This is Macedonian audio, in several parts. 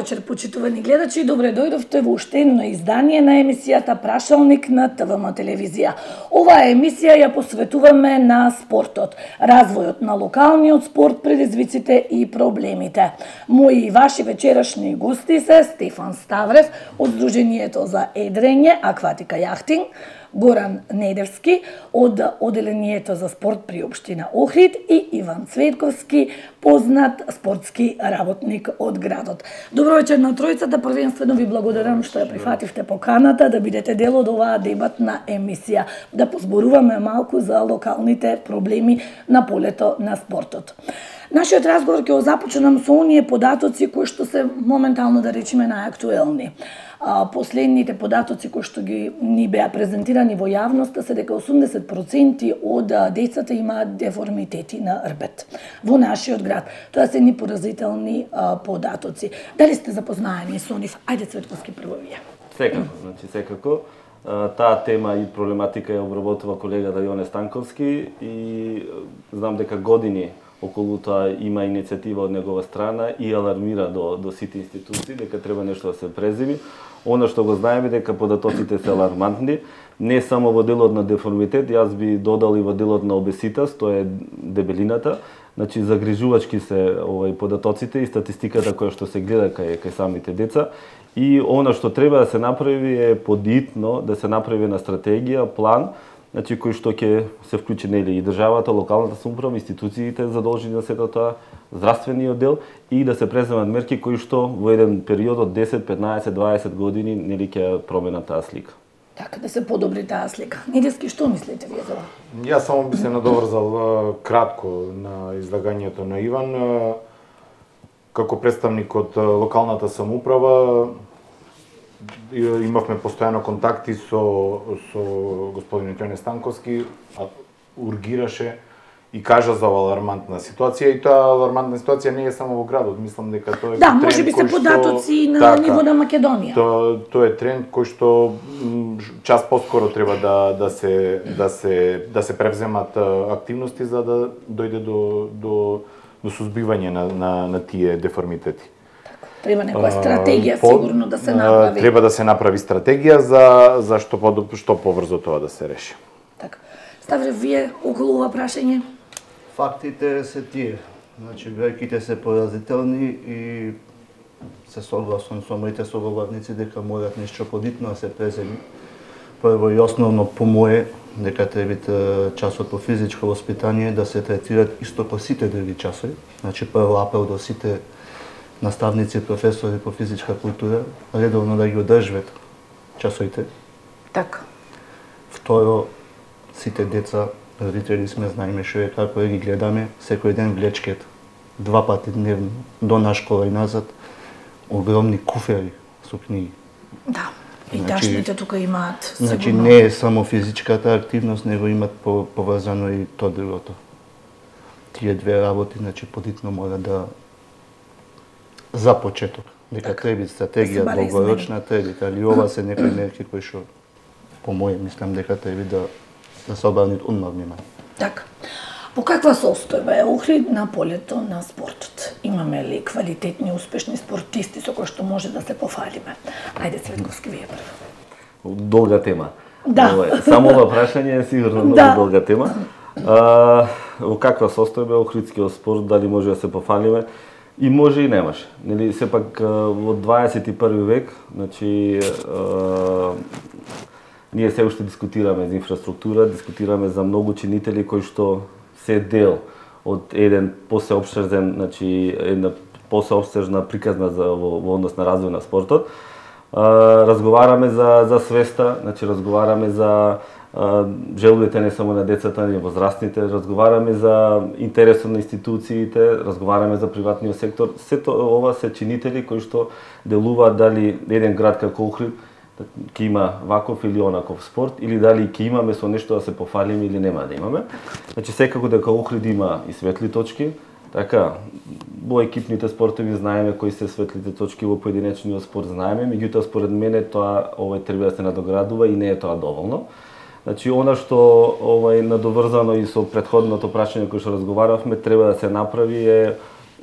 вечер, почитувани гледачи, добре дојдовте во уште едно издание на емисијата Прашалник на ТВМ телевизија. Оваа емисија ја посветуваме на спортот, развојот на локалниот спорт, предизвиците и проблемите. Мои и ваши вечерашни гости се Стефан Ставрев од Сдруженијето за едрење, акватика јахтинг, Горан Недевски од Оделението за спорт при општина Охрид и Иван Цветковски, познат спортски работник од градот. Добро вечер на тројцата, првенствено ви благодарам што ја прифативте поканата да бидете дел од оваа дебатна емисија, да позборуваме малку за локалните проблеми на полето на спортот. Нашиот разговор ќе го започнам со оние податоци кои што се моментално, да речеме, најактуелни. Последните податоци кои што ни беа презентирани во јавноста се дека 80% од децата имаат деформитети на рбет во нашиот град. Тоа се ни поразителни податоци. Дали сте запознаени со нив? Ајде, Цветковски, прво вие. Секако. Таа тема и проблематика ја обработува колегата Јоне Станковски и знам дека години околу тоа има иницијатива од негова страна и алармира до сите институции дека треба нешто да се преземи. Она што го знаеме дека податоците се алармантни, не само во делот на деформитет, јас би додал и во делот на обеситас, тоа е дебелината. Значи загрижувачки се податоците и статистиката која што се гледа кај самите деца. И она што треба да се направи е подитно да се направи на стратегија, план, значи кој што ќе се вклучи нели и државата, локалната самоуправа, институциите задолжени за сето тоа, здравствениот дел и да се преземат мерки кои што во еден период од 10, 15, 20 години нели ќе променат таа слика. Така, да се подобри таа слика. Недевски, што мислите вие за ова? Јас само би се надоврзал кратко на излагањето на Иван. Како представник од локалната самоуправа имавме постојано контакти со господин Јоне Станковски, ургираше и кажа за алармантна ситуација, и таа алармантна ситуација не е само во градот, мислам дека тоа е да, може би се податоци на ниво на Македонија. Тоа е тренд кој што час поскоро треба да се превземат активности за да дојде до сузбивање на тие деформитети. Треба некоја стратегија сигурно да се направи. Треба да се направи стратегија за што побрзо тоа да се реши. Така. Ставре, вие околу ова прашање? Фактите се тие. Значи, бројките се поразителни и се согласувам со моите соговорници дека морат нешто подитно да се преземи. Прво и основно по мое дека треба часот по физичко воспитание да се третираат исто по сите други часови. Значи, прво апел до сите наставници и професори по физичка култура редовно да ги одржуват часовите. Така. Второ, сите деца, родители сме, знаеме што е како ги гледаме, секој ден влечкет, 2 пати дневно, до на школа и назад, огромни куфери со книги. Да, и ташните тука имаат сигурно. Значи не е само физичката активност, него имат поврзано и тоа другото. Тие две работи, значи подитно мора да за почеток. Дека треба стратегија долгорочна, али ова се некои мерки кои што по моје мислам дека треба да се обрнат одмав внимание. Така. По каква состојба е Охрид на полето на спортот? Имаме ли квалитетни, успешни спортисти со кои што може да се пофалиме? Ајде, Цветковски, вие прво. Долга тема. Да. Само ова прашање е сигурно многу долга тема. Во каква состојба е охридскиот спорт, дали може да се пофалиме? И може и немаше. Нели сепак во 21 век, значи ние се уште дискутираме за инфраструктура, дискутираме за многу чинители кои што се дел од еден посеопштежен, значи една посеопштежна приказна во однос на развој на спортот. Разговараме за свеста, значи разговараме за желбите не само на децата, но и возрастните, разговараме за интересот на институциите, разговараме за приватниот сектор. Сето ова се чинители кои што делуваат дали еден град како Охрид ќе има ваков или онаков спорт, или дали ќе имаме со нешто да се пофалиме или нема да имаме. Значи секако дека Охрид има и светли точки, така во екипните спортови знаеме кои се светлите точки, во поединечниот спорт знаеме, меѓутоа според мене тоа треба да се надоградува и не е тоа доволно. Значи, она што надоврзано и со претходното прашање кој што разговаравме, треба да се направи е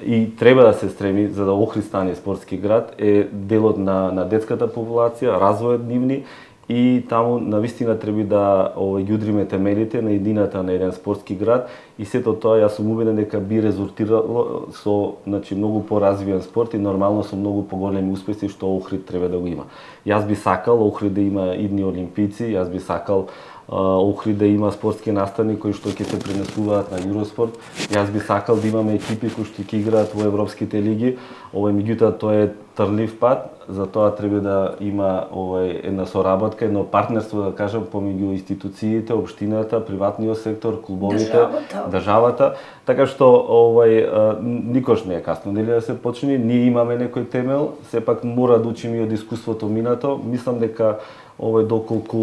и треба да се стреми за да Охрид стане спортски град е делот на детската популација, развојот нивни и таму навистина треба да ги удриме темелите на едината на еден спортски град и сето тоа јас сум убеден дека би резултирало со многу поразвиен спорт и нормално со многу поголеми успеси што Охрид треба да го има. Јас би сакал Охрид да има идни олимпици, јас би сакал Охрид да има спортски наставни кои што ќе се пренесуваат на Юроспорт. Јас би сакал да имаме екипи кои што ќе играат во европските лиги. Меѓутоа тоа е трлив пат, затоа треба да има една соработка, едно партнерство да кажам помеѓу институциите, општината, приватниот сектор, клубовите, државата, така што никош не е касно нели да се почне. Ние имаме некој темел, сепак мора да учиме од искуството минато. Мислам дека доколку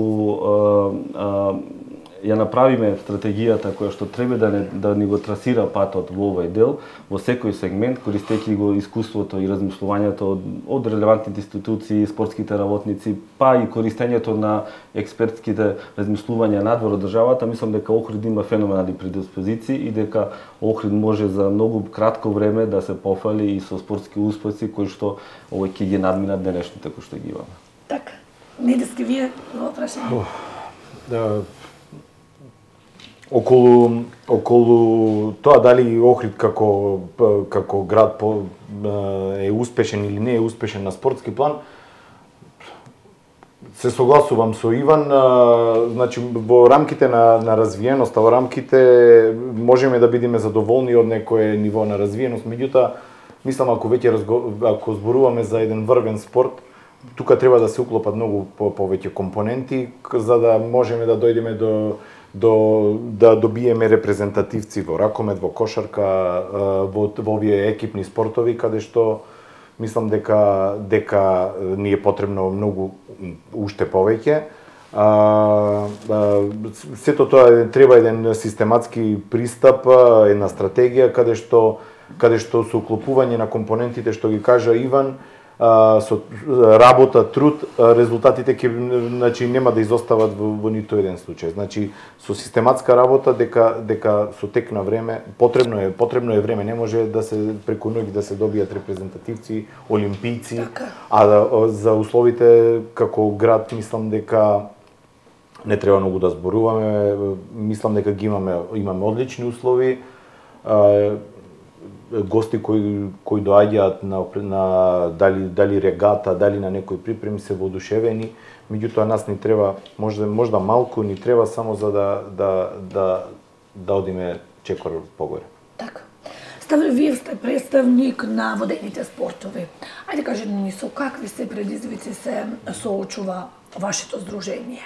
ја направиме стратегијата која што треба да ни го трасира патот во овој дел, во секој сегмент, користејќи го искуството и размислувањето од релевантните институции, спортските работници, па и користењето на експертските размислувања надвор од државата, мислам дека Охрид има феноменални предиспозиции и дека Охрид може за многу кратко време да се пофали и со спортски успеси кои што ќе ги надминат денешните кои што ги имаме. Така. Недески вие го прашање? Околу тоа дали Охрид како град е успешен или не е успешен на спортски план, се согласувам со Иван. Значи во рамките на развиеноста, во рамките можеме да бидеме задоволни од некое ниво на развиеност, меѓутоа мислам ако зборуваме за еден врвен спорт, тука треба да се уклопат многу повеќе компоненти за да можеме да дојдеме да добиеме репрезентативци во ракомет, во кошарка, во овие екипни спортови каде што мислам дека ни е потребно многу уште повеќе. Сето тоа треба еден систематски пристап, една стратегија каде што со уклопување на компонентите што ги кажа Иван, со работа, труд, резултатите нема да изостават во ниту еден случај. Значи со систематска работа дека со тек на време потребно е време, не може да се преку ноќ да се добијат репрезентативци, олимпијци, а за условите како град мислам дека не треба многу да зборуваме, мислам дека ги имаме одлични услови. Гости кои доаѓаат на дали регата, дали на некои припреми се воодушевени, меѓутоа нас ни треба можда малку ни треба само за да одиме чекор погоре. Така. Ставле, вие сте представник на водените спортови. Ајде кажете ни со какви се предизвици се соочува вашето здружение?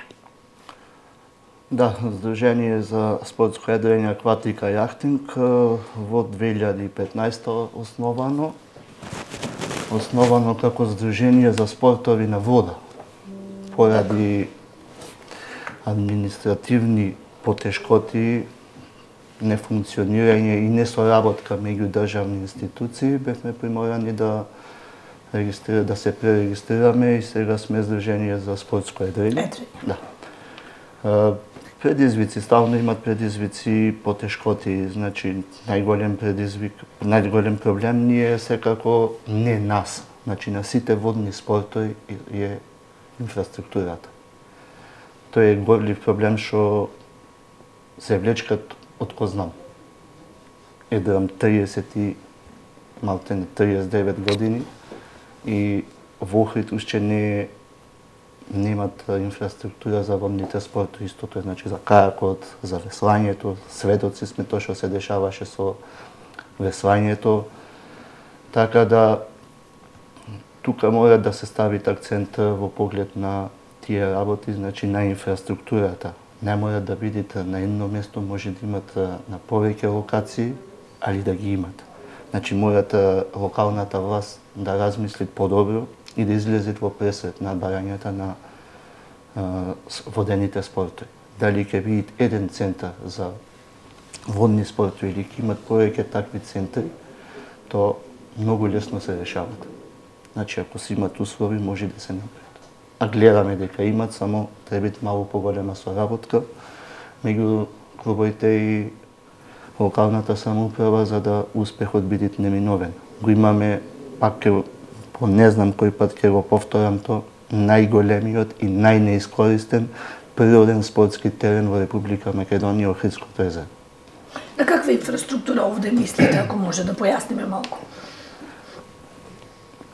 Да, Здружение за спортско едрење, акватика и јахтинг во 2015 основано како Здружение за спортови на вода. Поради административни потешкоти, нефункционирање и несоработка меѓу државни институции, бевме приморани да се пререгистрираме и сега сме Здружение за спортско едрење. Да. Предизвици, ставно имат предизвици, потешкоти, значи најголем проблем ни е секако не нас, значи на сите водни спортови е инфраструктурата. Тој е голем проблем што се влечкат од ко знам. Едрам 39 години и во Охрид уште немат инфраструктура за водните спортови, истото е значи за кајакот, за веслањето, сведоци сме тоа што се дешаваше со веслањето. Така да тука мора да се стави акцент во поглед на тие работи, значи на инфраструктурата. Не мора да бидете на едно место, може да имат на повеќе локации, али да ги имат. Значи морате локалната власт да размисли подобро и да излезат во пресред на барањата на водените спортови. Дали ќе бидат еден центар за водни спортови или ќе имат повеќе такви центри, то многу лесно се решават. Значи ако се имат услови, може да се направат. А гледаме дека имат, само треба малку поголема соработка меѓу клубовите и локалната самоуправа за да успехот биде неминовен. Го имаме, пак по не знам кој пат ќе го повторам то, најголемиот и најнеискористен природен спортски терен во Република Македонија, Охридското езеро. На каква инфраструктура овде мислите, ако може да појасниме малку?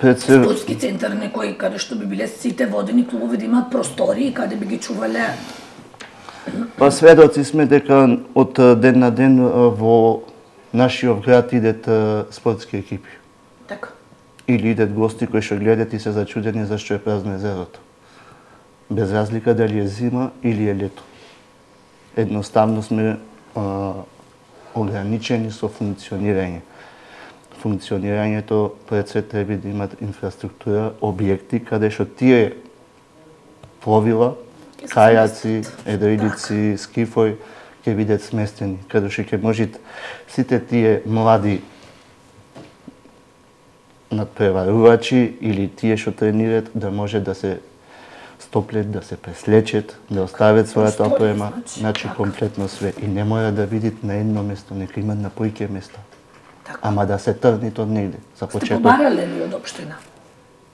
Спортски центар некој каде што би биле сите водени клубови да имаат простори каде би ги чувале? Па сведоци сме дека од ден на ден во нашиот град идет спортски екипи. Така. Или идет гости кои што гледат и се зачудени зашто е празно езерото. Без разлика дали е зима или е лето. Едноставно сме ограничени со функционирање. Функционирањето пред се треба да имат инфраструктура, објекти каде што тие пловила, кајаци, едрилици, скифои ќе бидат сместени, каде што ќе можат сите тие млади надпреварувачи или тие што тренираат да може да се стоплет, да се преслечат, да оставят својата опрема, значи комплетно све. И не мора да видит на едно место, нека имат на поиќе места. Ама да се тргнат од негде. За почеток. Сте побарале ли од општина?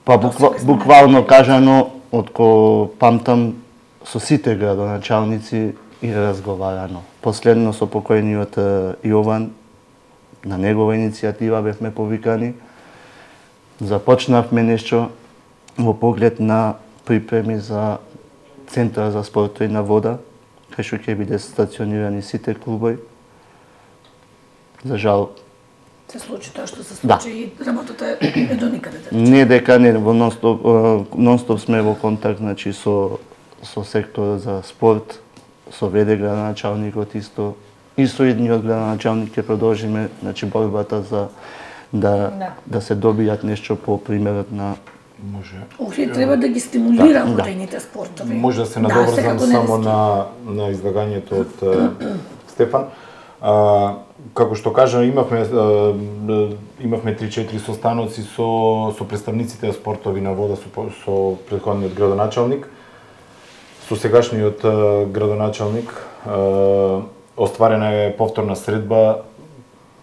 Па буквално кажано, отко памтам, со сите градоначалници и разговарано. Последно со покојниот Јован, на негова иницијатива бевме повикани. Започнавме нешто во поглед на припреми за Центар за спортови на вода, кај што ќе биде стационирани сите клубови. За жал се случи тоа што се случи и работата е до никаде. Не дека не, во нон-стоп сме во контакт, значи со секторот за спорт, со ВД градоначалникот исто, и со идниот градоначалник ќе продолжиме, значи борбата за да се добијат нешто по примерот на Охрид треба да ги стимулира водените спортови. Може да се надоврзам само на излагањето од Стефан. Како што кажа, имавме 3-4 состаноци со представниците на спортови на вода со претходниот градоначалник, со сегашниот градоначалник. Остварена е повторна средба.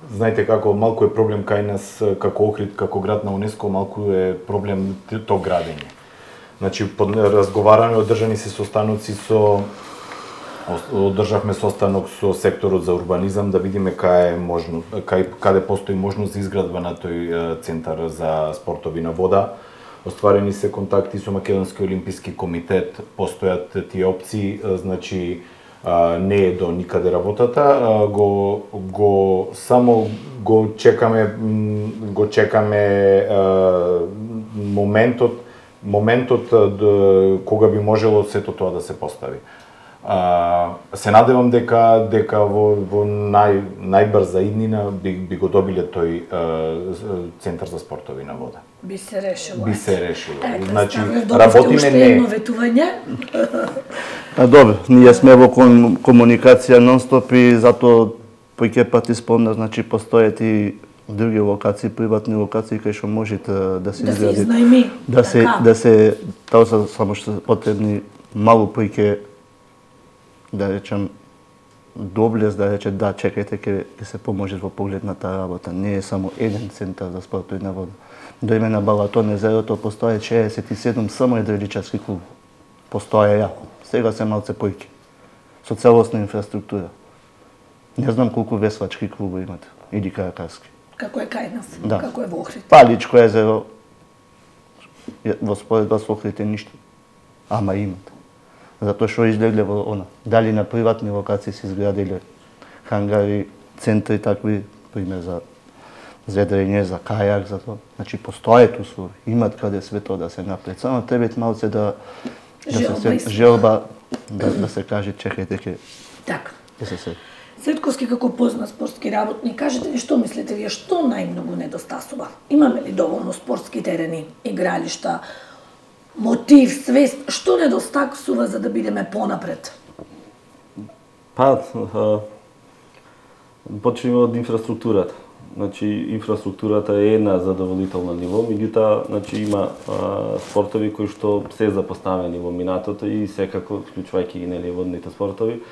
Знаете како малку е проблем кај нас како Охрид, како град на УНЕСКО, малку е проблем то градење. Значи разговараме, одржани се состаноци одржавме состанок со секторот за урбанизам да видиме каде постои можност за изградба на тој центар за спортови на вода. Остварени се контакти со Македонски олимписки комитет, постојат тие опции, значи не е до никаде работата, само го чекаме моментот кога би можело сето тоа да се постави. Се надевам дека во најбрза иднина би го добиле тој Центар за спортови на вода. Би се решило. Значи, работиме не. Добро, ние сме во комуникација нон-стоп и затоа поќе пати спомна, значи постојат и други локации, приватни локации кај што можете да се изгради. Да се тоа се само што потребни малку поќе да речем доблес да рече да чекајте ќе се поможе во поглед на таа работа. Не е само еден центар за спортови на вода. До име на Балатон езерото постоje 67 само едриличарски клуб. Постоje јако. Сега се малце појки. Со целосна инфраструктура. Не знам колку веслачки клуби имате или каракарски. Како е кај нас? Да. Како е во Охрид? Паличко езеро во споредба со Охрид е ништо. Ама имате. Затоа што излегле во она. Дали на приватни локации се изградиле хангари, центри такви, пример за зедрење, за кајак, за тоа. Значи постојат услови, имат каде све тоа да се направи. Само треба малце да се желба да се каже чекајте ке. Така. Да се се. Светковски како познат спортски работник, кажете ни што мислите вие, што најмногу недостасува? Имаме ли доволно спортски терени, игралишта, мотив, свест, што недостасува за да бидеме понапред? Па, почнеме од инфраструктурата. Значи, инфраструктурата е на задоволително ниво, меѓутоа, значи има спортови кои што се запоставени во минатото и секако, вклучувајќи и нели водните спортови,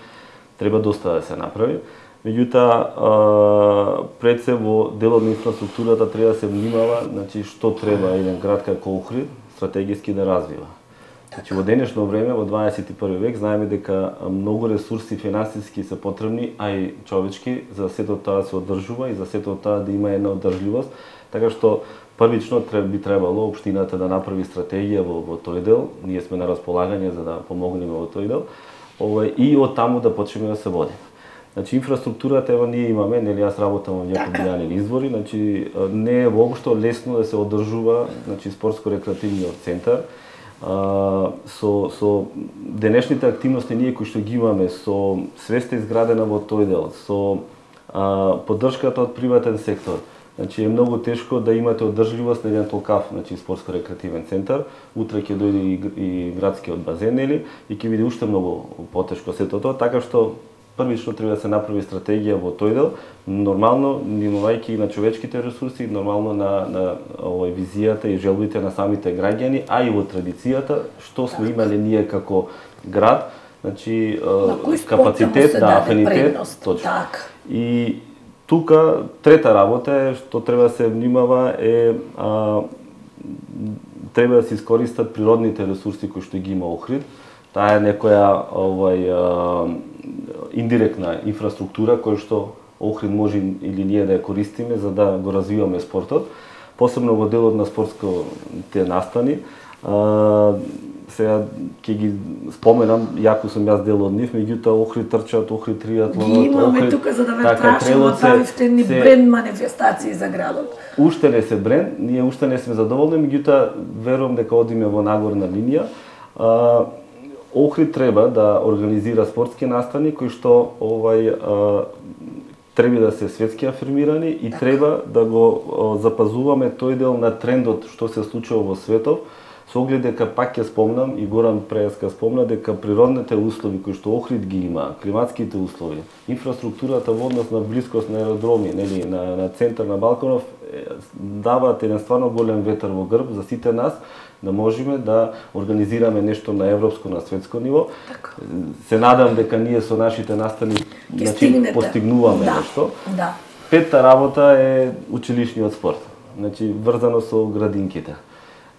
треба доста да се направи. Меѓутоа, пред се во делот на инфраструктурата треба да се внимава, значи што треба еден град како Охрид стратегиски да развива. Значи во денешно време, во 21 век, знаеме дека многу ресурси финансиски се потребни, а и човечки, за сето тоа да се одржува и за сето тоа да има една одржливост, така што првично би требало општината да направи стратегија во тој дел, ние сме на располагање за да помогнеме во тој дел, и од таму да почнеме да се водиме. Значи инфраструктурата ево ние имаме, нели јас работам во някои билјани извори, значи не е воопшто лесно да се одржува, значи спортско-рекреативниот центар. Со денешните активности ние кои што ги имаме, со свеста изградена во тој дел, со поддршката од приватен сектор, значи е многу тешко да имате одржливост на еден толкав, значи спортско-рекреативен центар. Утре ќе дојде и градскиот базен, нели, и ќе биде уште многу потешко сето тоа, така што првично треба да се направи стратегија во тој дел, нормално внимавајќи на човечките ресурси, нормално на визијата и желбите на самите граѓани, а и во традицијата што сме имале ние како град, значи капацитет, афинитет, точно. И тука трета работа е што треба да се внимава треба да се искористат природните ресурси кои што ги има Охрид. Таа е некоја индиректна инфраструктура која што Охрид може или ние да ја користиме за да го развиваме спортот, посебно во делот на спортските настани. Сега ќе ги споменам, јако сум јас дел од нив, меѓутоа Охрид трчат, Охрид триатлонот, ги имаме тука за да ве прашам, направивте ни бренд манифестации за градот. Уште не се бренд, ние уште не сме задоволни, меѓутоа верувам дека одиме во нагорна линија. Охрид треба да организира спортски настани кои што треба да се светски афирмирани и треба да го запазуваме тој дел на трендот што се случува во светов, со оглед дека пак ќе спомнам и Горан преска спомна дека природните услови кои што Охрид ги има, климатските услови, инфраструктурата во однос на блискост на аеродроми, нели, на центар на Балканов даваат еден стварно голем ветер во грб за сите нас да можеме да организираме нешто на европско, на светско ниво. Се надам дека ние со нашите настани постигнуваме нешто. Петта работа е училишниот спорт. Значи врзано со градинките.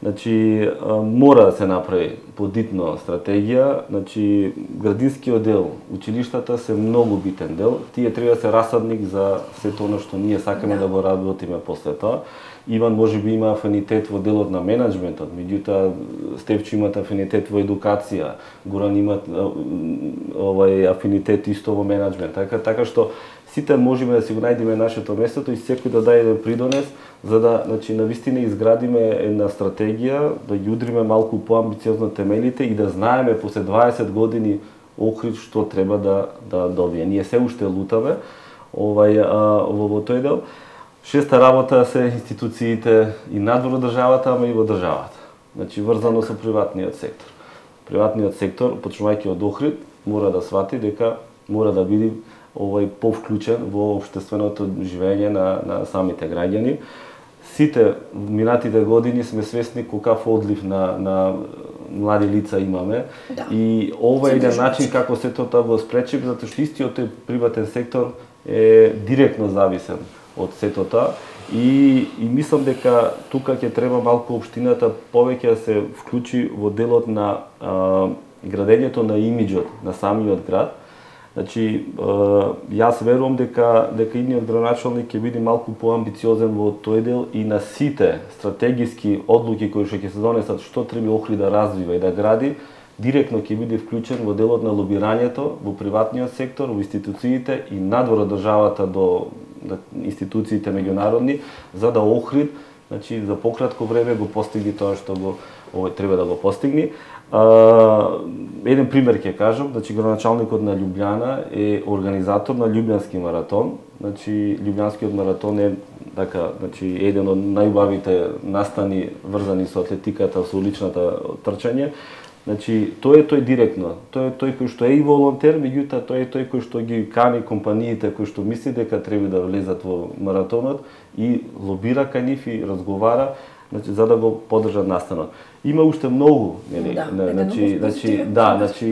Значи мора да се направи подитно стратегија, значи градинскиот дел, училиштата се многу битен дел. Тие треба да се расадник за сето оно што ние сакаме да го работиме после тоа. Иван можеби има афинитет во делот на менаџментот, меѓутоа Стефчо има афинитет во едукација, Горан има афинитет исто во менаџмент. Така што сите можеме да си го најдеме нашето местото и секој да даде придонес за да, значи, навистина изградиме една стратегија, да ги удриме малку поамбициозно темелите и да знаеме после 20 години Охрид што треба да добие. Ние се уште лутаме во тој дел. Шеста работа се институциите и надвор од државата, ама и во државата. Значи врзано со приватниот сектор. Приватниот сектор, почнувајќи од Охрид, мора да свати дека мора да биде повклучен во општественото живење на самите граѓани. Сите минатите години сме свесни колкав одлив на млади лица имаме и ова е еден начин како сето тоа го спречи, затоа што истиот тој приватен сектор е директно зависен од сето тоа и мислам дека тука ќе треба малку општината повеќе да се вклучи во делот на градењето на имиџот на самиот град. Значи, јас верувам дека идниот градоначалник ќе биде малку поамбициозен во тој дел и на сите стратегиски одлуки кои што ќе се донесат што треба Охрид да развива и да гради, директно ќе биде вклучен во делот на лобирањето во приватниот сектор, во институциите и надвор од државата до институциите меѓународни, за да Охрид, значи, за пократко време го постигне тоа што треба да го постигне. Еден пример ќе кажам, значи градоначалникот на Љубљана е организатор на Љубљански маратон. Значи Љубљанскиот маратон е значи еден од најубавите настани врзани со атлетиката, со уличната трчање. Значи тој е тој директно, тој е тој кој што е и волонтер, меѓутоа тој е тој кој што ги кани компаниите кои што мисли дека треба да влезат во маратонот и лобира кај нив и разговара. значи за да го поддржат настанот. Има уште многу, нели,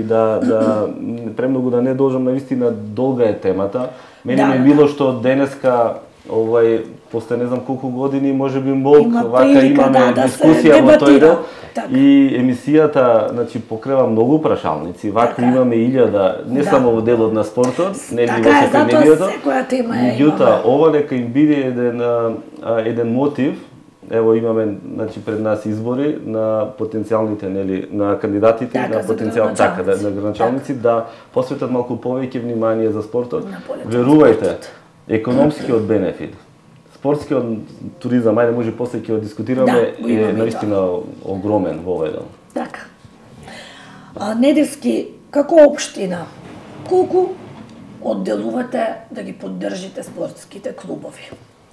да премногу да не должам навистина долга е темата. Мене ми е мило што денеска после не знам колку години, можеби мог, вака имаме дискусија во тој дел. И емисијата, значи, покрива многу прашалници. Вака имаме 1000, не само во делот на спортот, нели во секојдневието. Меѓутоа, ова нека им биде еден мотив. Ево имаме, значи, пред нас избори на потенцијалните, нели, на кандидатите, на на граначалници да посветат малку повеќе внимание за спортот. Верувајте, економскиот бенефит, спортскиот туризам, ајде може после ќе го дискутираме, е наистина огромен во овој дел. Така. Недевски, како општина, колку одделувате да ги поддржите спортските клубови?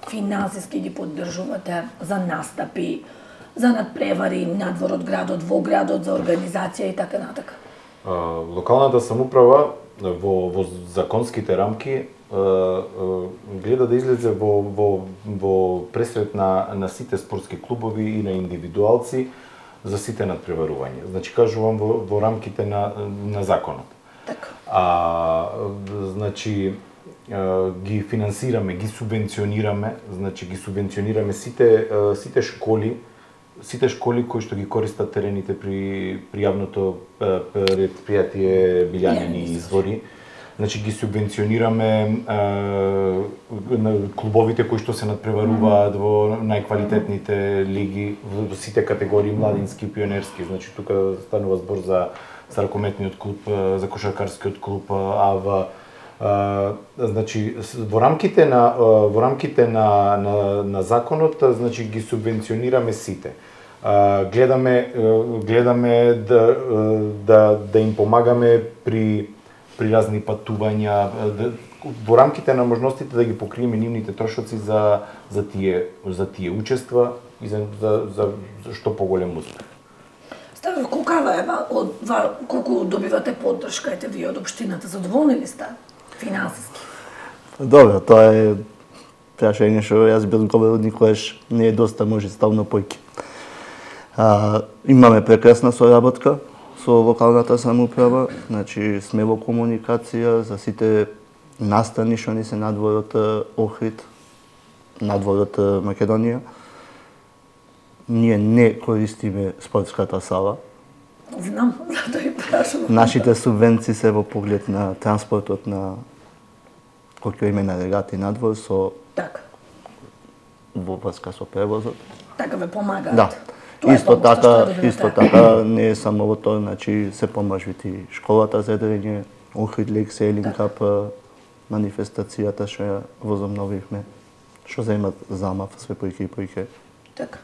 Финансиски ги поддржувате за настапи, за надпревари надвор од градот, во градот, за организација и така натака? Локалната самоуправа во законските рамки гледа да излезе во пресрет на сите спортски клубови и на индивидуалци за сите надпреварувања. Значи, кажувам во рамките на законот. Така. Значи, ги финансираме, ги субвенционираме, значи ги субвенционираме сите школи кои што ги користат терените при јавното предпријатие Билјанини извори. Значи ги субвенционираме клубовите кои што се надпреваруваат во најквалитетните лиги, во сите категории младински, пионерски. Значи тука станува збор за ракометниот клуб, за кошаркарскиот клуб, значи во рамките на законот, значи ги субвенционираме сите. Гледаме да им помагаме при разни патувања, во рамките на можностите да ги покриеме нивните трошоци за тие учества и за што поголем успех. Ставро, колку добивате поддршка вие од општината? Задоволни ли сте финансиски? Добро, тоа е прашање што јас би одговорил, никогаш не е доста, може ставно појќе. Имаме прекрасна соработка со локалната самоуправа, значи сме во комуникација за сите настани што ни се надвор од Охрид, надвор од Македонија. Ние не користиме спортската сала. Знам, затоа и прашувам. Нашите субвенции се во поглед на транспортот на кој име на регати надвор со во врска со превозот. Така ве помагаат. Да. Исто така не е само во тоа, значи се помажвити школата за едрење, Охрид Лиг Сейлинг Кап, манифестацијата што ја возобновивме, што земат замав све поиќе и поиќе. Така.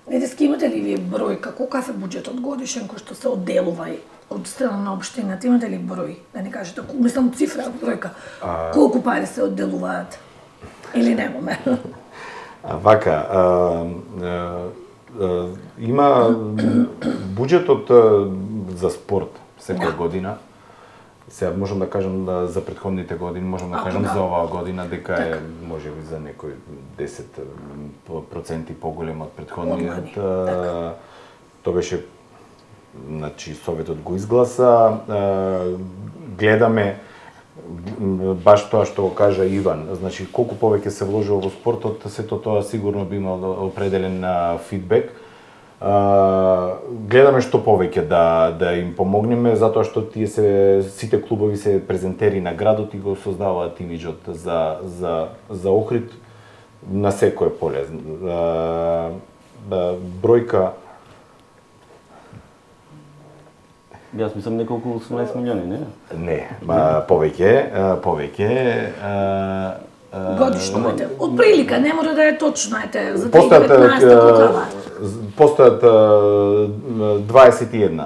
Недески, имате ли вие бројка, колкав е буџетот годишен кој што се одделува од страна на општината? Имате ли број? Да не кажете, мислам цифра, бројка. Колку пари се одделуваат? Или немаме? Вака, има буџетот за спорт секоја година. Сега можам да кажам за претходните години, можам да кажам за оваа година дека е можеби за некој 10% поголем од претходниот. Тоа беше, значи советот го изгласа, гледаме баш тоа што го кажа Иван, значи колку повеќе се вложува во спортот, сето тоа сигурно би имало определен фидбек. Гледаме што повеќе да им помогнеме, затоа што сите клубови се презентери на градот и го создаваат имиџот за Охрид на секое поле. Бројка Јас мислам неколку 18 милиони, не? Не, повеќе. Годишно, од прилика, не мора да е точно, за 2015 колкава? Постојат 21,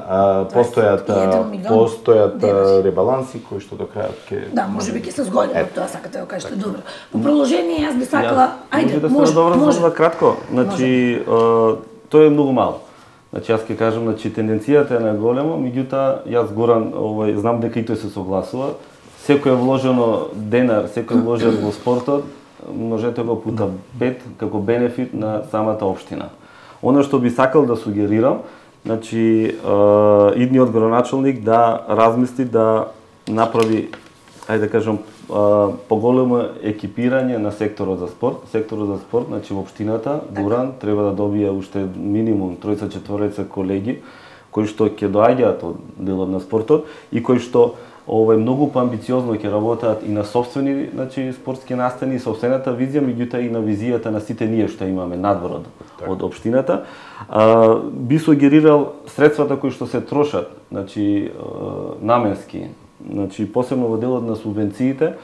постојат ребаланси кои што до крајот ќе... Да, можеби ќе се згодиме од тоа, сакате да кажете, добро. По продолжение, јас би сакала... Ајде, може да кратко. Значи, тоа е многу мало. Значи, јас ќе кажам, значи, тенденцијата е најголема, меѓутоа, јас Горан, знам дека и тој се согласува. Секој вложено денар, секој вложен во спортот, множете го пута 5 како бенефит на самата општина. Оно што би сакал да сугерирам, значи идниот градоначалник да размисли да направи, ајде да кажам, поголемо екипирање на секторот за спорт. Секторот за спорт, значи во општината Дуран треба да добие уште минимум 3-4 колеги кои што ќе доаѓаат од делот на спортот и кои што многу поамбициозно ќе работат и на сопствени, значи спортски настани и сопствената визија, меѓутоа и на визијата на сите ние што имаме надвор од општината. Би сугерирал средствата кои што се трошат, значи наменски, значи посебно во делот на субвенциите,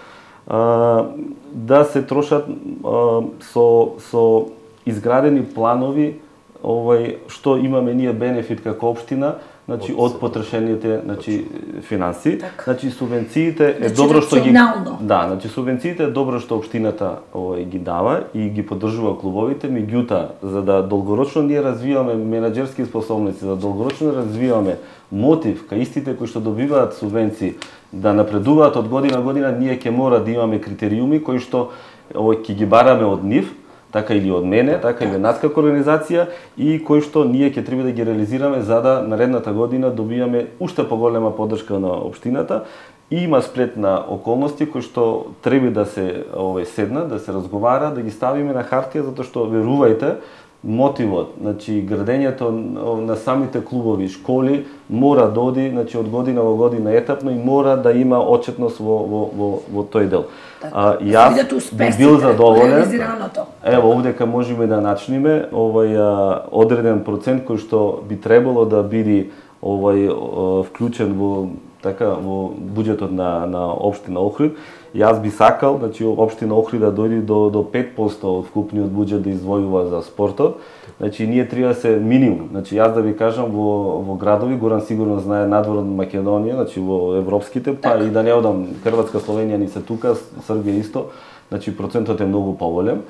да се трошат со изградени планови, што имаме ние бенефит како општина, значи од потрошените, значи финанси. Значи субвенциите е добро што ги значи субвенциите е добро што општината ги дава и ги поддржува клубовите, меѓутоа за да долгорочно ние развиваме менаџерски способности, за да долгорочно развиваме мотив кај истите кои што добиваат субвенции да напредуваат од година година, ние ќе мора да имаме критериуми кои што ќе ги бараме од нив, така или од мене, така или нас како организација и кои што ние ќе треба да ги реализираме за да наредната година добијаме уште поголема поддршка на општината. И има сплет на околности кои што треба да се седнат, да се разговара, да ги ставиме на хартија, затоа што верувајте, мотивот, значи градењето на самите клубови, школи мора да оди, значи од година во година етапно и мора да има отчетност во тој дел. Јас би бил задоволен. Ево овдека можеме да начнеме одреден процент кој што би требало да биде вклучен во буџетот на општина Охрид. Јас би сакал, значи општина Охрид да дојде до 5% од вкупниот буџет да издвојува за спортот. Значи ние треба да се минимум. Значи јас да ви кажам во градови, Горан сигурно знае надвор од Македонија, значи во европските, па и да не одам Хрватска, Словенија ни се тука, Србија исто, значи процентот е многу поголем.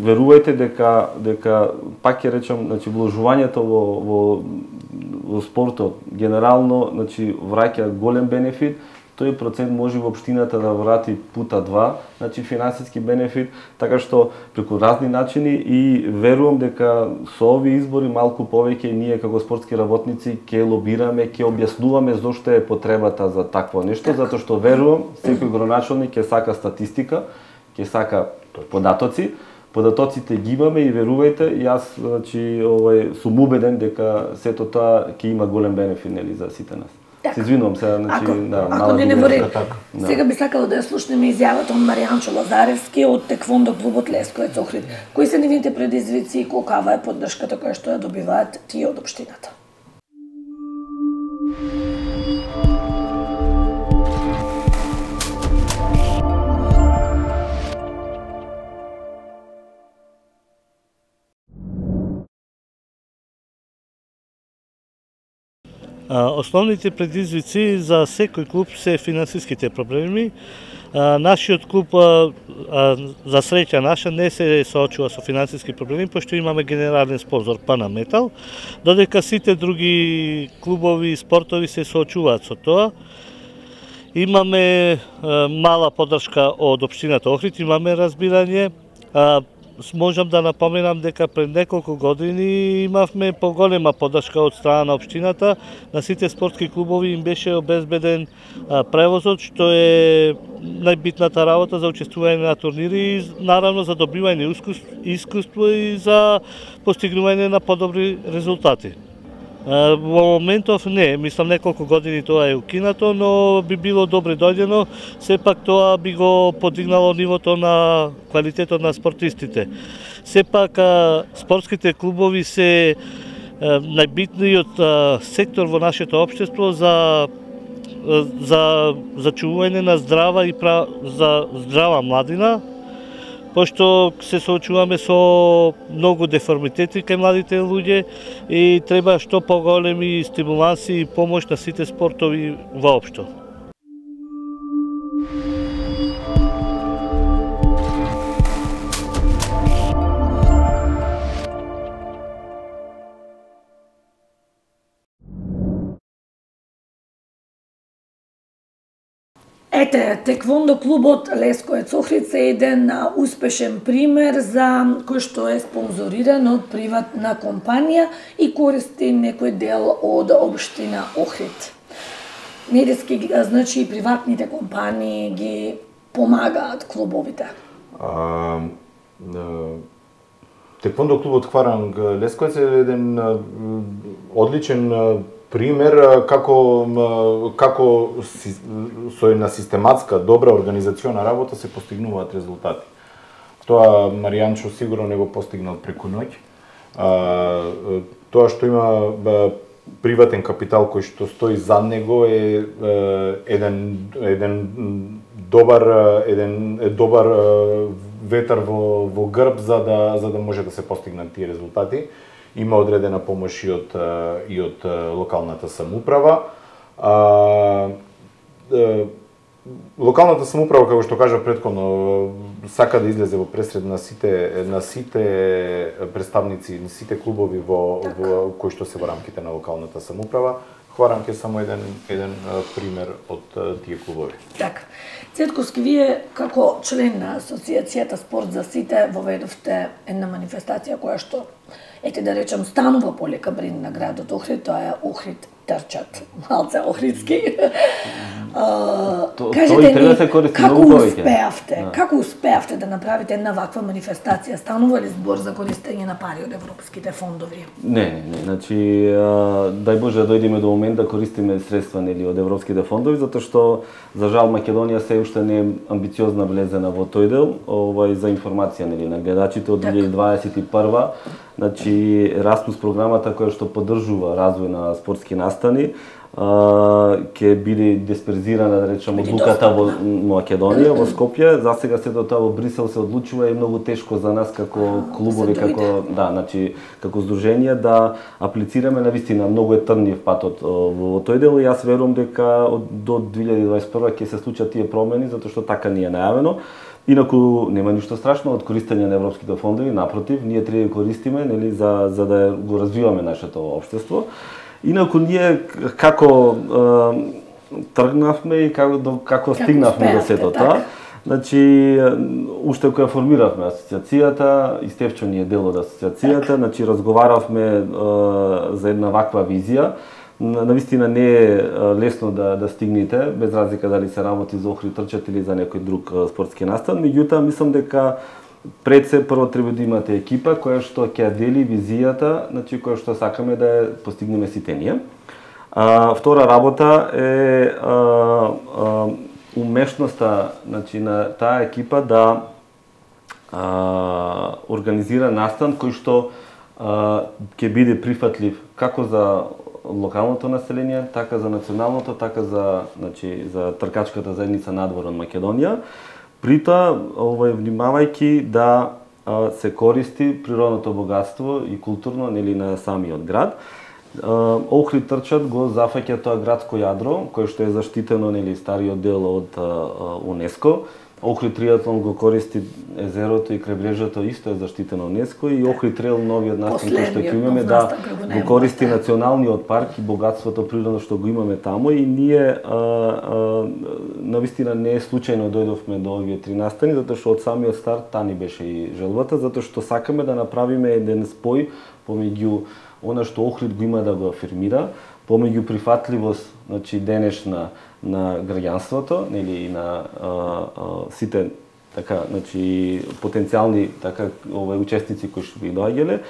Верувајте дека пак ќе речам, значи вложувањето во спортот генерално, значи враќа голем бенефит. Тој процент може во општината да врати пута 2, значи финансиски бенефит, така што преку разни начини и верувам дека со овие избори малку повеќе ние како спортски работници ќе лобираме, ќе објаснуваме зошто е потребата за такво нешто, затоа што верувам секој градоначалник ќе сака статистика, ќе сака податоци. Податоците ги имаме и верувајте, јас значи сум убеден дека сето тоа ќе има голем бенефит нели за сите нас. Се извинувам се, значи ако не во ред. Сега би сакала да ја слушнеме изјавата од Маријанчо Лазаревски од Теквондо клубот Лесковец Охрид. Кои се нивните предизвици и колкава е поддршката која што ја добиваат тие од општината? Основните предизвици за секој клуб се финансиските проблеми. Нашиот клуб, за среќа наша, не се соочува со финансиски проблеми, пошто имаме генерален спонзор Панаметал, додека сите други клубови и спортови се соочуваат со тоа. Имаме мала поддршка од општината Охрид, имаме разбирање. Можам да напоменам дека пред неколку години имавме поголема поддршка од страна на општината. На сите спортски клубови им беше обезбеден превозот, што е најбитната работа за учествување на турнири и наравно за добивање искуство и за постигнување на подобри резултати. Во моментов не, мислам неколку години тоа е укинато, но би било добре дојдено, сепак тоа би го подигнало нивото на квалитетот на спортистите. Сепак спортските клубови се најбитниот сектор во нашето општество за зачувување на здрава и за здрава младина, пошто се соочуваме со многу деформитети кај младите луѓе и треба што поголеми стимуланси и помош на сите спортови воопшто. Ете, теквондо клубот Лескоец Охрид е еден успешен пример за кој што е спонзориран од приватна компанија и користи некој дел од општина Охрид. Медиски, значи, приватните компании ги помагаат клубовите. Теквондо клубот Хваранг Лескоец е еден одличен пример како со една систематска, добра организациона работа се постигнуваат резултати. Тоа Маријанчо сигурно не го постигнал преку ноќ. Тоа што има приватен капитал кој што стои за него е еден добар ветар во грб за да може да се постигнат тие резултати. Има одредена помош и од локалната самоуправа. Локалната самоуправа, како што кажав претходно, сака да излезе во пресред на сите представници, на сите клубови во кои што се во рамките на локалната самоуправа. Хваранг е само еден пример од тие клубови. Така. Цетковски, вие како член на Асоциацијата Спорт за сите воведовте една манифестација која што, ете да речем, станува полека бренд на градот Охрид, тоа е Охрид трчат, малце охридски. Кажете ни, како успеавте да направите една ваква манифестација? Станува ли збор за користење на пари од европските фондови? Не, значи, дај Боже да дојдеме до момент да користиме средства од европските фондови, затоа што за жал Македонија се уште не е амбициозна влезена во тој дел. За информација на гледачите од 2021, значи Erasmus програмата која што поддржува развој на спортски настани ќе биде дисперзирана, да речем, одлуката во Македонија, во Скопје. За сега сето тоа во Брисел се одлучува и многу тешко за нас како клубови, како здружение да аплицираме. Навистина многу е трнив патот во тој дел и јас верувам дека до 2021 ќе се случат тие промени, затоа што така ни е најавено. Инаку нема ништо страшно од користење на европските фондови, напротив, ние треба да користиме, нели, за да го развиваме нашето општество. Инаку ние како тргнавме и како стигнавме до сето тоа. Значи, уште кога формиравме асоциацијата, и Стефчо ни е дел од асоциацијата, значи разговаравме за една ваква визија. Навистина не е лесно да стигнете, без разлика дали се работи за Охрид трчат или за некој друг спортски настан. Меѓутоа, мислам дека пред се прво треба да имате екипа која што ќе дели визијата, значи која што сакаме да ја постигнеме сите ние. Втора работа е умешноста, значи, на таа екипа да организира настан кој што ќе биде прифатлив како за локалното население, така за националното, така за тркачката заедница надвор од Македонија. При тоа, внимавајќи да се користи природното богатство и културно, нели, на самиот град. Охрид трчат го зафаќа тоа градско јадро, кое што е заштитено, нели, стариот дел од УНЕСКО. Охрид триатлон го користи езерото и крайбрежјето, исто е заштитено УНЕСКО, и Охрид трейл, новиот настан кој што имаме, да го користи националниот парк и богатството природно што го имаме таму, и ние навистина не е случајно дојдовме до овие три настани, затоа што од самиот старт таа ни беше и желбата, затоа што сакаме да направиме еден спој помеѓу она што Охрид го има да го афирмира, помеѓу прифатливост, значи, денешна на граѓанството, нели, и на сите така, значи, потенцијални така учесници кои што би доаѓале,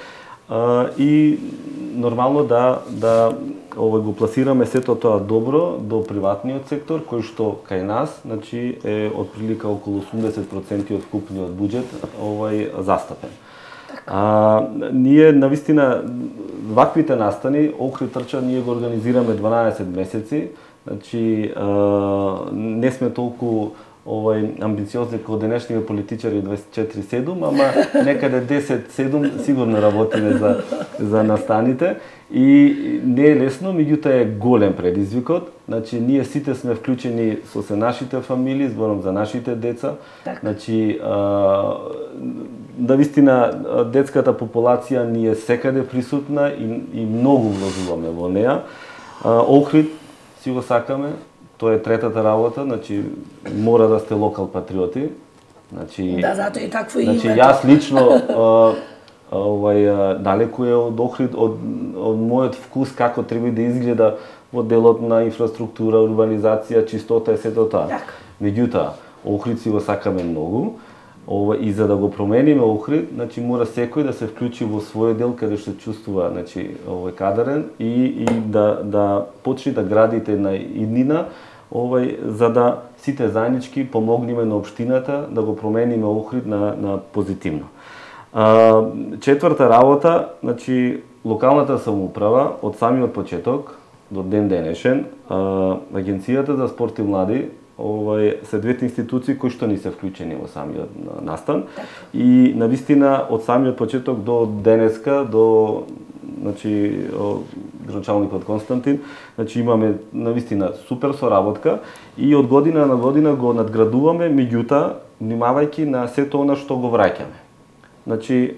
и нормално да го пласираме сето тоа добро до приватниот сектор, кој што кај нас, значи, е отприлика околу 80% од вкупниот буџет застапен. Ние навистина ваквите настани, Охрид трча, ние го организираме 12 месеци. Значи, не сме толку амбициозни како денешните политичари 24/7, ама некаде 10/7 сигурно работиме за настаните. И не е лесно, меѓутоа е голем предизвикот. Значи, ние сите сме вклучени со се нашите фамилии, зборам за нашите деца. Значи, навистина детската популација ни е секаде присутна и многу вложуваме во неа. Охрид си го сакаме, тоа е третата работа, значи мора да сте локал патриоти. Значи Да, затоа и такво значи името. јас лично далеку е од Охрид, од мојот вкус како треба да изгледа во делот на инфраструктура, урбанизација, чистота и сето тоа. Така. Меѓутоа, Охрид си го сакаме многу. И за да го промениме Охрид, значи мора секој да се вклучи во свој дел каде што се чувствува, значи кадарен и да почне да градите на иднина, за да сите заеднички помогнеме на општината да го промениме Охрид на позитивно. Четврта работа, значи локалната самоуправа од самиот почеток до ден денешен, Агенцијата за спорт и млади се двете институции кои што ни се вклучени во самиот настан и навистина од самиот почеток до денеска, до значи градоначалникот Константин, значи имаме навистина супер соработка и од година на година го надградуваме, меѓутоа внимавајќи на сето она што го враќаме. Значи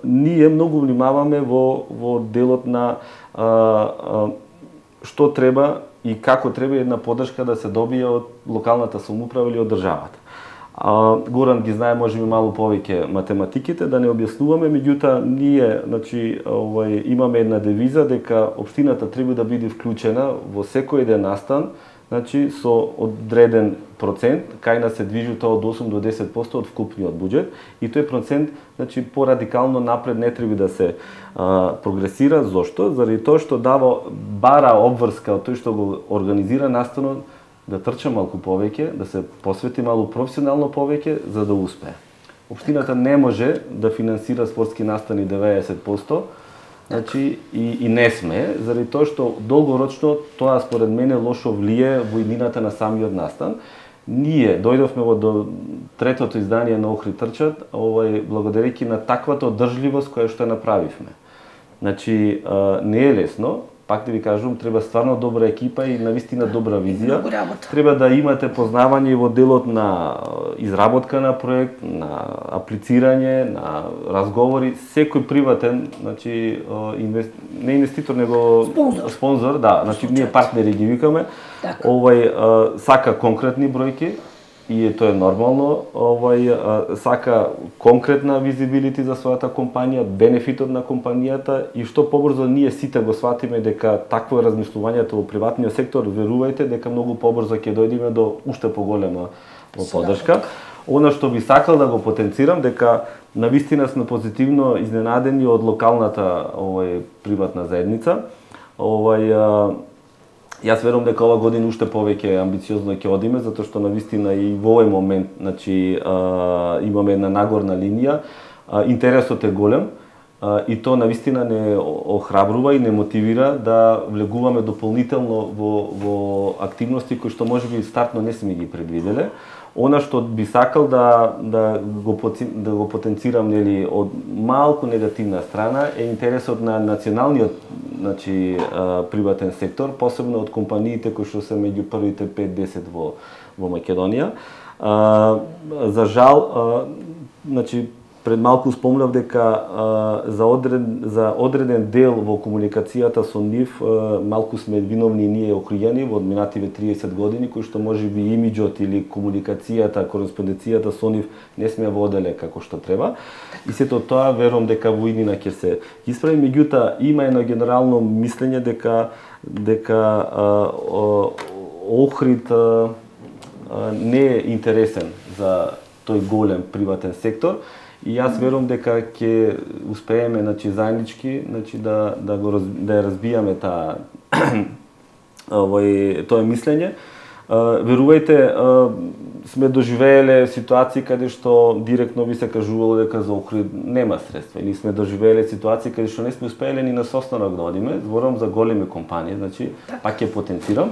ние многу внимаваме во делот на што треба и како треба една поддршка да се добие од локалната самоуправа или од државата. Горан ги знае можеби малку повеќе математиките, да не објаснуваме, меѓутоа ние значи имаме една девиза дека општината треба да биде вклучена во секој еден настан, значи со одреден процент, кај нас се движи тоа од 8 до 10% од вкупниот буџет и тој процент значи порадикално напред не треба да се прогресира. Зошто? Заради тоа што бара обврска од тој што го организира настанот да трча малку повеќе, да се посвети малку професионално повеќе за да успее. Општината не може да финансира спортски настани 90%, значи и не сме, заради тоа што долгорочно тоа според мене лошо влие во иднината на самиот настан. Ние дојдовме до третото издание на Охрид трчат, благодарејќи на таквата одржливост која што ја направивме. Значи не е лесно, пак да ви кажувам, треба стварно добра екипа и навистина добра визија. Треба да имате познавање во делот на изработка на проект, на аплицирање, на разговори, секој приватен, значи не инвеститор него спонзор, да, значи ние партнери ги викаме. Сака конкретни бројки и тоа е нормално, сака конкретна визибилити за својата компанија, бенефитот на компанијата и што побрзо ние сите го сватиме дека такво е размислувањето во приватниот сектор, верувајте дека многу побрзо ќе дојдеме до уште поголема поддршка. Она што би сакал да го потенцирам дека навистина сме позитивно изненадени од локалната приватна заедница. Јас верувам дека ова година уште повеќе амбициозно ќе одиме, затоа што навистина и во овој момент, значи имаме една нагорна линија. Интересот е голем и тоа навистина не охрабрува и не мотивира да влегуваме дополнително во активности кои што можеби стартно не сме ги предвиделе. Она што би сакал да го потенцирам нели од малку негативна страна е интересот на националниот значи приватен сектор, посебно од компаниите кои што се меѓу првите 5-10 во Македонија. За жал, значи пред малку спомнав дека за одреден дел во комуникацијата со нив малку сме виновни ние охријани во одминативе 30 години, кои што можеби имиџот или комуникацијата, кореспонденцијата со нив не сме воделе како што треба. И сето тоа верувам дека во иднина ќе се исправи, меѓутоа има едно генерално мислење дека Охрид не е интересен за тој голем приватен сектор. И јас верувам дека ќе успееме заеднички да ја разбијаме тоа мислење. Верувајте, сме доживееле ситуации каде што директно би се кажувало дека за Охрид нема средства, или сме доживееле ситуации каде што не сме успееле ни на состанок да одиме. Зборувам за големи компании, значи пак ќе потенцирам.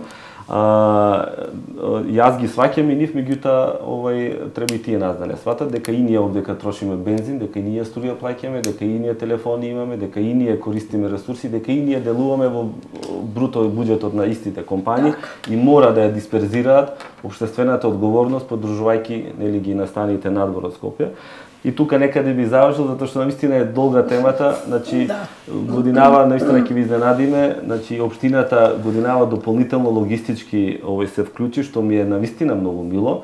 Јас ги сваќам и нив, меѓутоа треба и тие нас да не сватат дека и ние овдека трошиме бензин, дека и ние струја плаќаме, дека и ние телефони имаме, дека и ние користиме ресурси, дека и ние делуваме во бруто буџетот на истите компании и мора да ја дисперзираат општествената одговорност подружувајќи нели ги настаните надвор од Скопје. И тука некаде би завршил затоа што навистина е долга темата, значи годинава навистина ќе ви изненадиме, значи општината годинава дополнително логистички се вклучи, што ми е навистина многу мило.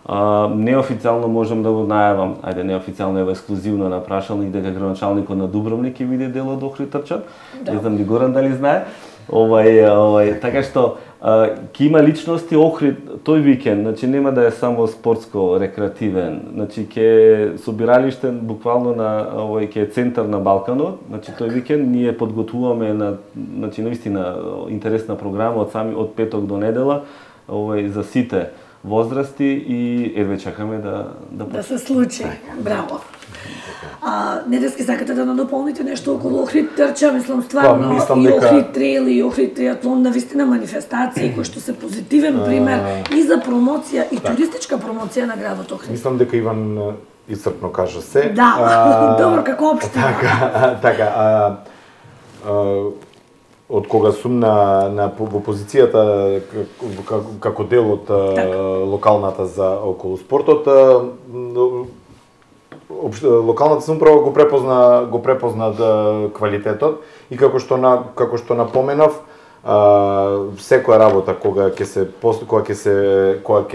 Неофицијално можам да го најавам, ајде неофицијално е ексклузивно на прашалник дека градоначалникот на Дубровник ќе биде дел од Охрид трчат. Не знам ни Горан дали знае. Така што ќе има личности Охрид тој викенд, значи нема да е само спортско рекреативен, значи ќе собиралиште буквално на ќе е центар на Балканот, значи тој викенд ние подготвуваме на значи навистина интересна програма од петок до недела за сите возрасти и едве чакаме да се случи. Браво. Неделски сакате да надополните нешто околу Охрид трча, мислам стварно и Охрид трейл и Охрид триатлон, навистина манифестации кои што се позитивен пример и за промоција и туристичка промоција на градот Охрид. Мислам дека Иван исцрпно кажа се. Да, добро како општина. Така, од кога сум во позицијата како дел од локалната за околу спортот, локалната самоуправа го препозна квалитетот и како што напоменав, секоја работа кога ќе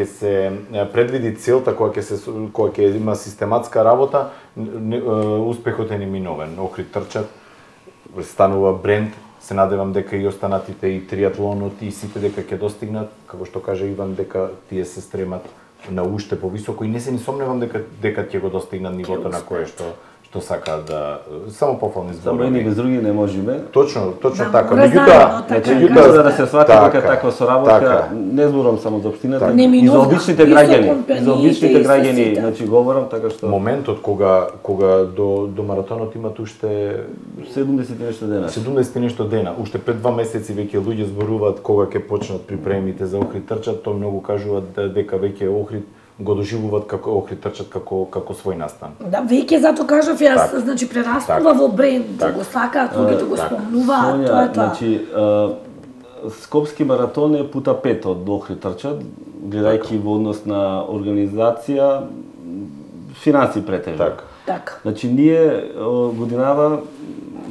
се предвиди целта, кога ќе има систематска работа, успехот е неминовен. Охрид трчат станува бренд. Се надевам дека и останатите и триатлонот и сите дека ќе достигнат, како што кажа Иван, дека тие се стремат на уште повисоко и не се ни сомневам дека ќе го достигнат нивото на кое што сакаат да само пофални зборови. Само едни без други не можеме. Точно така. Меѓутоа да се свати дека таква соработка, не зборам само за општината, и за обичните граѓани, значи говорам така што моментот кога до маратонот имат уште 70 нешто дена, уште пред 2 месеци веќе луѓе зборуваат кога ќе почнат припремите за Охрид трчат, тоа многу кажуваат дека веќе Охрид го доживуваат како Охрид трчат како свој настан. Да, веќе затоа кажав јас, значи прерастува во бренд, да го сакаат, луѓето го спомнуваат, тоа е тоа. Значи Скопски маратон е пута 5 од Охрид трчат, гледајќи во однос на организација, финанси претежно. Така. Значи ние годинава,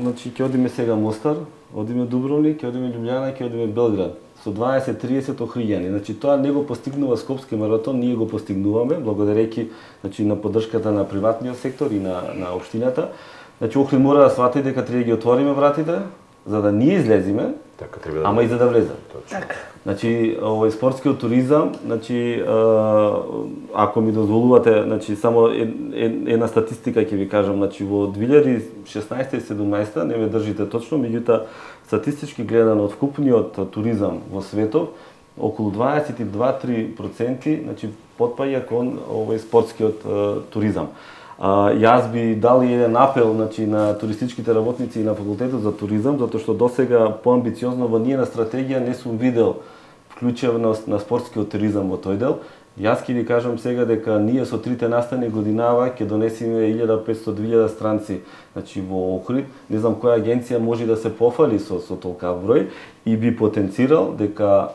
значи ќе одиме сега Мостар, одиме Дубровник, ќе одиме Љубљана, ќе одиме Белград со 20-30 охриѓани. Значи тоа не го постигнува Скопски маратон, ние го постигнуваме благодарејќи значи на поддршката на приватниот сектор и на општината. Значи Охрид мора да свати дека треба да ги отвориме вратите за да ние излезиме, ама и за да влезат. Така. Значи спортскиот туризам, значи ако ми дозволувате, значи само една статистика ќе ви кажам, значи во 2016 и 2017 не ме држите точно, меѓутоа статистички гледано од вкупниот туризам во светот, околу 22-3% значи потпаѓа кон спортскиот туризам. Јас би дал и еден апел значи, на туристичките работници и на факултетот за туризам, затоа што досега поамбициозно во нијна стратегија не сум видел вклученост на спортскиот туризам во тој дел. Јас ќе ви кажам сега дека ние со трите настани годинава ќе донесеме 1500-2000 странци значи во Охрид. Не знам која агенција може да се пофали со толкав број и би потенцирал дека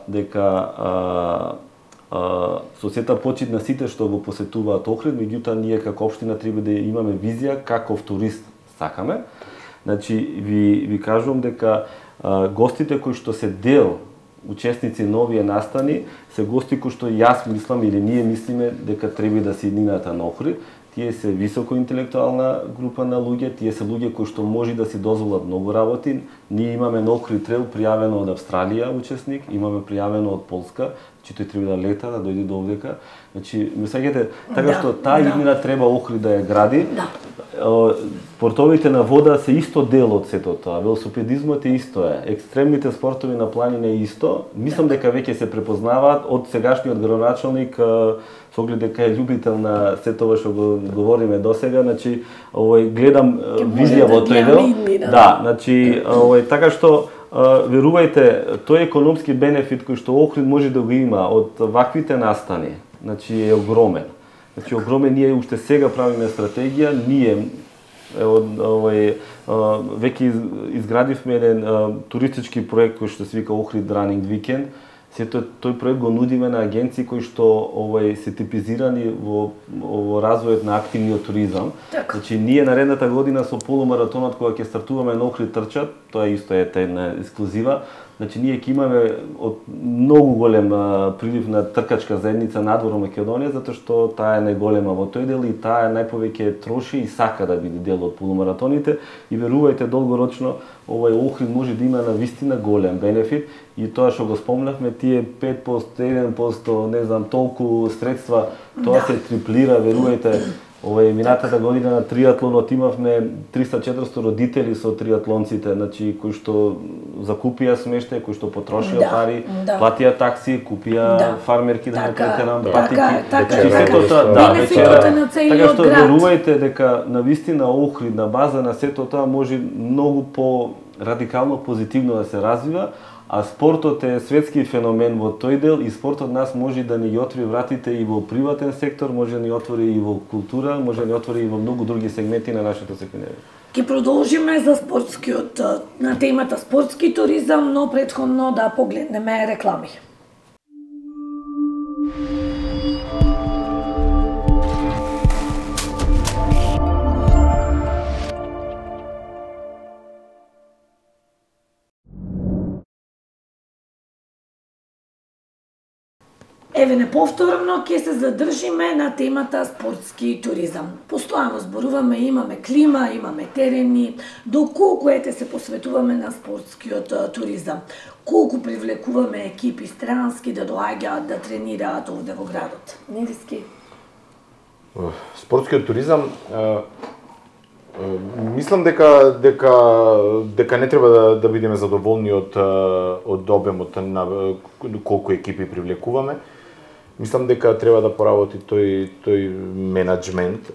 со сета почит на сите што го посетуваат Охрид, меѓутоа ние како општина треба да имаме визија каков турист сакаме. Значи ви кажувам дека гостите кои што се дел учесници на овие настани се гости кои што јас мислам или ние мислиме дека треба да се иднината на Охрид. Тие се високо интелектуална група на луѓе, тие се луѓе кои што може да си дозволат многу работи. Ние имаме на Охрид трейл пријавено од Австралија учесник, имаме пријавено од Полска, че тој треба да лета, да дојде до овдека. Значи, мислете, така што таа иднина треба Охрид да ја гради. Спортовите на вода се исто дел од сето тоа. Велосипедизмот е исто е. Екстремните спортови на планина е исто. Мислам дека веќе се препознаваат од сегашниот градоначалник со оглед дека е љубител на сето ова што го говориме досега, значи гледам визија во тој дел. Да, значи така што верувајте, тој економски бенефит кој што Охрид може да го има од ваквите настани, значи е огромен. Значи огромен, ние уште сега правиме стратегија, ние веќе изградивме еден туристички проект кој што се вика Охрид Running Weekend. сето тој проект го нудиме на агенции кои што се типизирани во развојот на активниот туризам. Значи ние наредната година со полумаратонот кога ќе стартуваме на Охрид трчат, тоа исто е една ексклузива. Значи ние ќе имаме од многу голем прилив на тркачка заедница надвор во Македонија, затоа што таа е најголема во тој дел и таа најповеќе троши и сака да биде дел од полумаратоните и верувајте долгорочно Охрид може да има навистина голем бенефит и тоа што го спомнавме, тие 5%, 1%, не знам, толку средства, тоа се триплира, верувајте. Минатата година на триатлонот имавме 300-400 родители со триатлонците, значи кои што закупија смештај, кои што потрошија пари, платија такси, купија фармерки да не претерам, патики. Така што верувајте дека навистина Охрид на база на сето тоа може многу по радикално позитивно да се развива. А спортот е светски феномен во тој дел и спортот нас може да ни отвори вратите и во приватен сектор, може да ни отвори и во култура, може да ни отвори и во многу други сегменти на нашето секојдневие. Ќе продолжиме за спортскиот, на темата спортски туризам, но претходно да погледнеме реклами. Еве неповторно ќе се задржиме на темата спортски туризам. Постојано зборуваме, имаме клима, имаме терени, доколку се посветуваме на спортскиот туризам. Колку привлекуваме екипи странски да доаѓаат да тренираат овде во градот? Недиски? Спортскиот туризам мислам дека не треба да бидеме задоволни од обемот на колку екипи привлекуваме. Мислам дека треба да поработи тој менаџмент,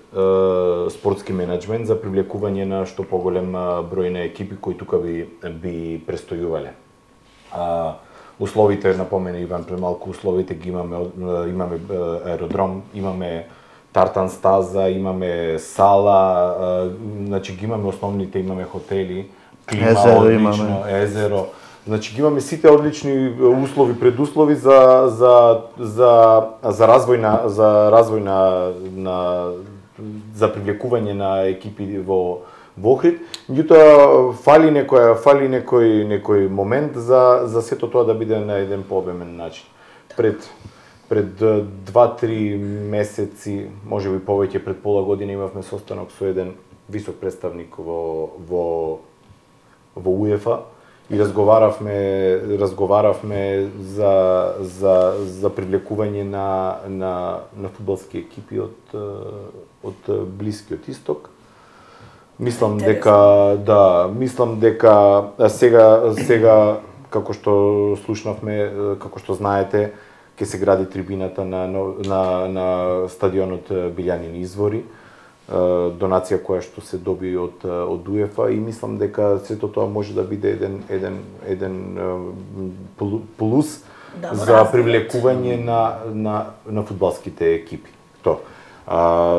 спортски менаџмент за привлекување на што поголем број на екипи кои тука би престојувале. Условите, напомена Иван премалку, условите ги имаме аеродром, имаме тартан стаза, имаме сала, значи ги имаме основните, имаме хотели, клима, одлично, езеро. Значи ги имаме сите одлични услови, предуслови за развој за привлекување на екипи во Охрид. Меѓутоа фали некој момент за сето тоа да биде на еден пообемен начин. Пред 2-3 месеци, можеби повеќе, пред пола година имавме состанок со еден висок представник во УЕФА и разговаравме за привлекување на фудбалски екипи од Блискиот Исток. Мислам дека сега како што слушнавме, како што знаете, ќе се гради трибината на стадионот Билјанини извори, донација која што се доби од УЕФА и мислам дека сето тоа може да биде еден плюс за привлекување на фудбалските екипи.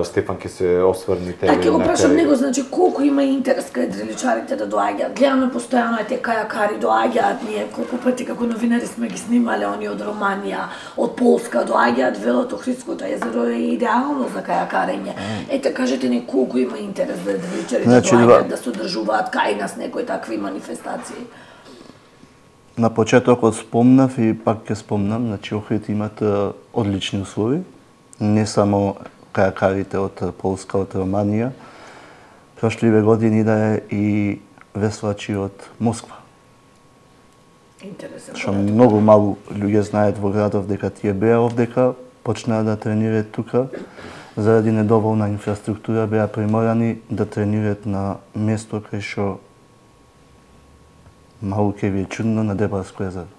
Стефан ќе се осврните. Така ќе го прашам него, значи колку има интерес кај дреличарите да доаѓаат. Гледаме постојано те кајакари доаѓаат, ние колку пати како новинари сме ги снимале, они од Романија, од Полска доаѓаат, велат Охридското езеро е идеално за кајакарење. Ете кажете ни колку има интерес за дреличарите да доаѓаат, да се одржуваат кај нас некои такви манифестации. На почетокот спомнав и пак ќе спомнам, значи Охрид имат одлични услови, не само кајакарите од Полска, од Романија. Прошливе години да е и веслачи од Москва. Интересно. Што многу малку луѓе знаат во градов дека тие беа овдека, почнаа да тренираат тука. Заради недоволна инфраструктура беа приморани да тренираат на место кај што малку ќе ви е чудно на Дебарско езеро.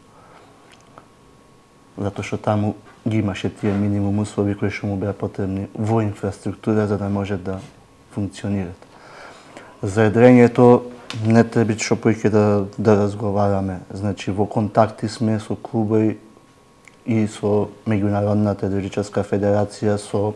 Затоа што таму ги имаше тие минимум услови кои што му беа потребни во инфраструктура за да може да функционират. За едрењето не треба што поиќе да разговараме. Значи во контакти сме со клубови и со Меѓународната дреличарска федерација, со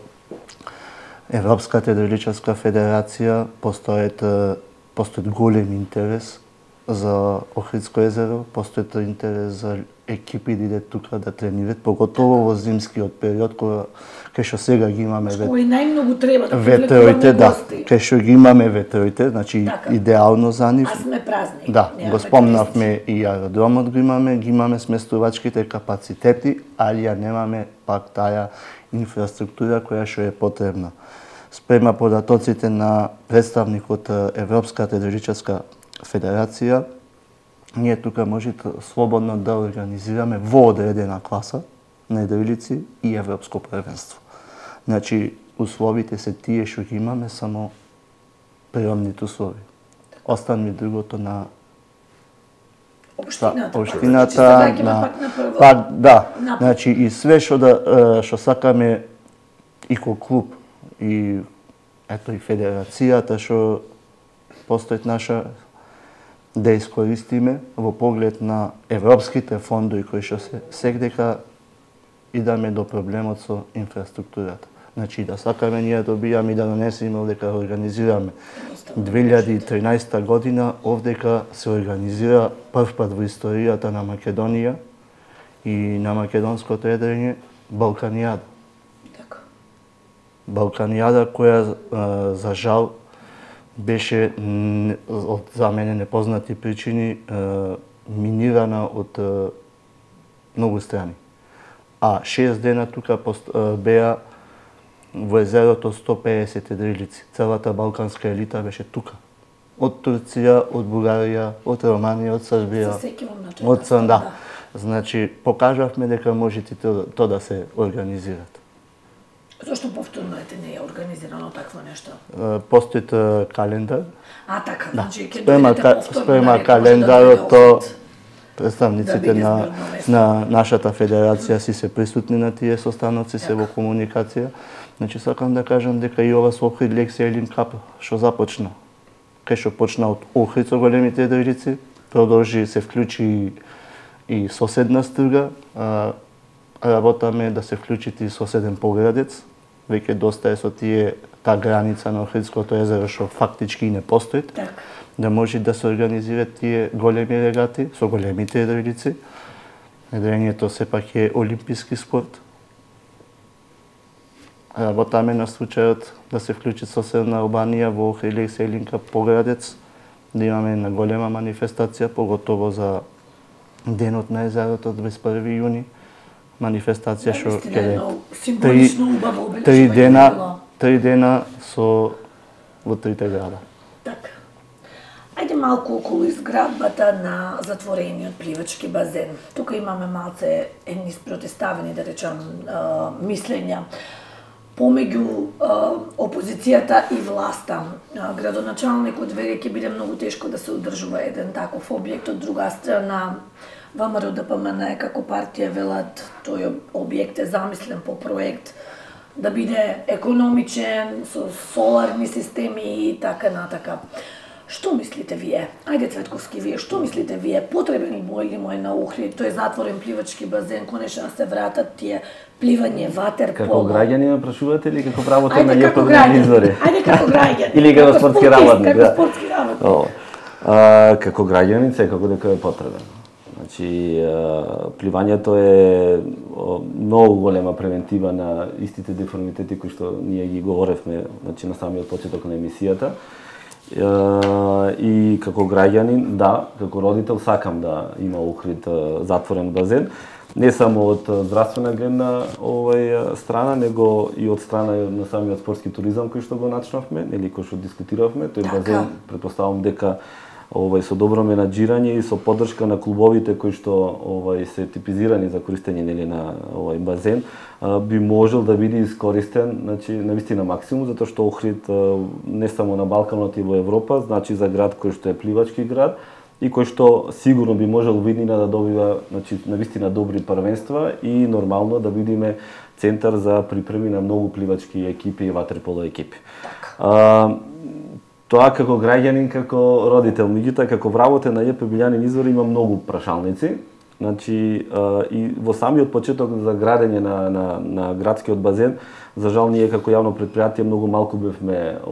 Европската дреличарска федерација, постои голем интерес за Охридско езеро, постои интерес за екипи да идат тука да тренираат, поготово во зимскиот период, кога кај што сега ги имаме Кој најмногу треба да ветроите, привлекуваме да, гости. кај што ги имаме ветроите, значи Така. идеално за нив. А сме празни. Да, Нема го да спомнавме и аеродромот ги имаме сместувачките капацитети, али ја немаме пак таа инфраструктура која што е потребна. Спрема податоците на представникот Европската едричарска федерација, ние тука можете слободно да организираме во одредена класа на едрилици и европско првенство. Значи, условите се тие што ги имаме, само приемните услови. Останали другото на Општината, пак да. Значи и све што сакаме и ко клуб и ето и федерацијата што постои наша да искористиме во поглед на европските фондови кои што се сегдека идаме до проблемот со инфраструктурата. Значи да сакаме ние да добијаме и да донесеме дека организираме 2013 година овдека се организира прв пат во историјата на Македонија и на македонското едрење Балканијада. Балканијада која за жал беше од за мене непознати причини минирана од многу страни. А 6 дена тука беа во езерото 150 едрилици. Целата балканска елита беше тука. Од Турција, од Бугарија, од Романија, од Србија, од Санда. Значи, покажавме дека можете тоа да се организират. Зошто повторно не е организирано такво нешто? Постои календар. А, така, значи ќе спрема календарот, представниците на нашата федерација си се присутни на тие состаноци, се во комуникација. Значи, сакам да кажам дека и ова со Охрид Лекс Елин Кап, што започна, кај што почна од Охрид со големите едрилици, продолжи, се вклучи и соседна струга, работаме да се вклучи и соседен Поградец, веќе доста е со таа граница на Охридското езеро што фактички и не постои, да може да се организираат тие големи регати со големите едрилици. Едрењето сепак е олимписки спорт. Работаме на случајот да се вклучи соседна Албанија во Охрид Лекс Елин Кап Поградец, да имаме една голема манифестација, поготово за Денот на езерото 21 јуни. Манифестација што ќе три дена со во трите града. Така. Ајде малку околу изградбата на затворениот пливачки базен. Тука имаме малце едни спротиставени, да речам, мислења помеѓу опозицијата и власта. Градоначалникот вели ќе биде многу тешко да се одржува еден таков објект. Од друга страна, ВМРО ДПМН како партија велат тој објект е замислен по проект да биде економичен, со соларни системи и така натака. Што мислите вие? Ајде Цветковски, вие што мислите вие? Потребен ли му или му е на Охрид? Тој затворен пливачки базен, конечно да се вратат тие пливање, ватерполо. Како граѓани ме прашувате или како работа на јапонски извори? Ајде како граѓани. Или како спортски работник, да. Како спортски работник. Како граѓанин секако дека е потребен. Значи, пливањето е многу голема превентива на истите деформитети кои што ние ги говоревме, значи на самиот почеток на емисијата. И како граѓанин, да, како родител сакам да има Охрид затворен базен, не само од здравствена гледна страна, него и од страна на самиот спортски туризам кој што го начнавме, или кој што дискутиравме. Тој базен претпоставам дека со добро менаџирање и со поддршка на клубовите кои што се типизирани за користење на базен, би можел да биде искористен, значи навистина максимум, затоа што Охрид не само на Балканот и во Европа, значи за град кој што е пливачки град и кој што сигурно би можел виднина да добива, значи навистина добри првенства и нормално да бидеме центар за припреми на многу пливачки екипи и ватерполо екипи. Тоа како граѓанин, како родител, меѓутоа како вработен на ЈП Билјанин извор има многу прашалници, Значи, и во самиот почеток за градење на градскиот базен, за жал ние како јавно предпријатие многу малку бевме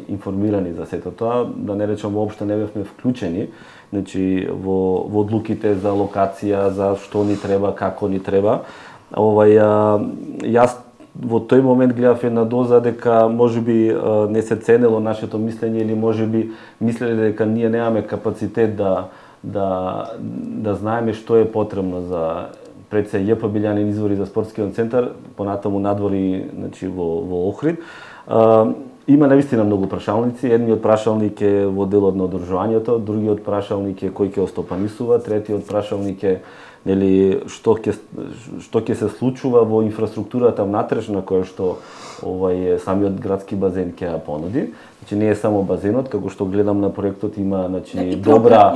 информирани за сето тоа, да не речам воопшто не бевме вклучени, значи во одлуките за локација, за што ни треба, како ни треба. Јас во тој момент гледав една доза дека можеби не се ценело нашето мислење или можеби мислеле дека ние немаме капацитет да знаеме што е потребно за пред се ЈП Билјанин извори за спортскиот центар, понатаму надвори, значи во Охрид. Има навистина многу прашалници. Едниот прашалник е во делот на одржувањето, другиот прашалник е кој ќе остопанисува, третиот прашалник е нели што ќе се случува во инфраструктурата внатрешна на која што самиот градски базен ќе ја понуди. Значи не е само базенот, како што гледам на проектот има добра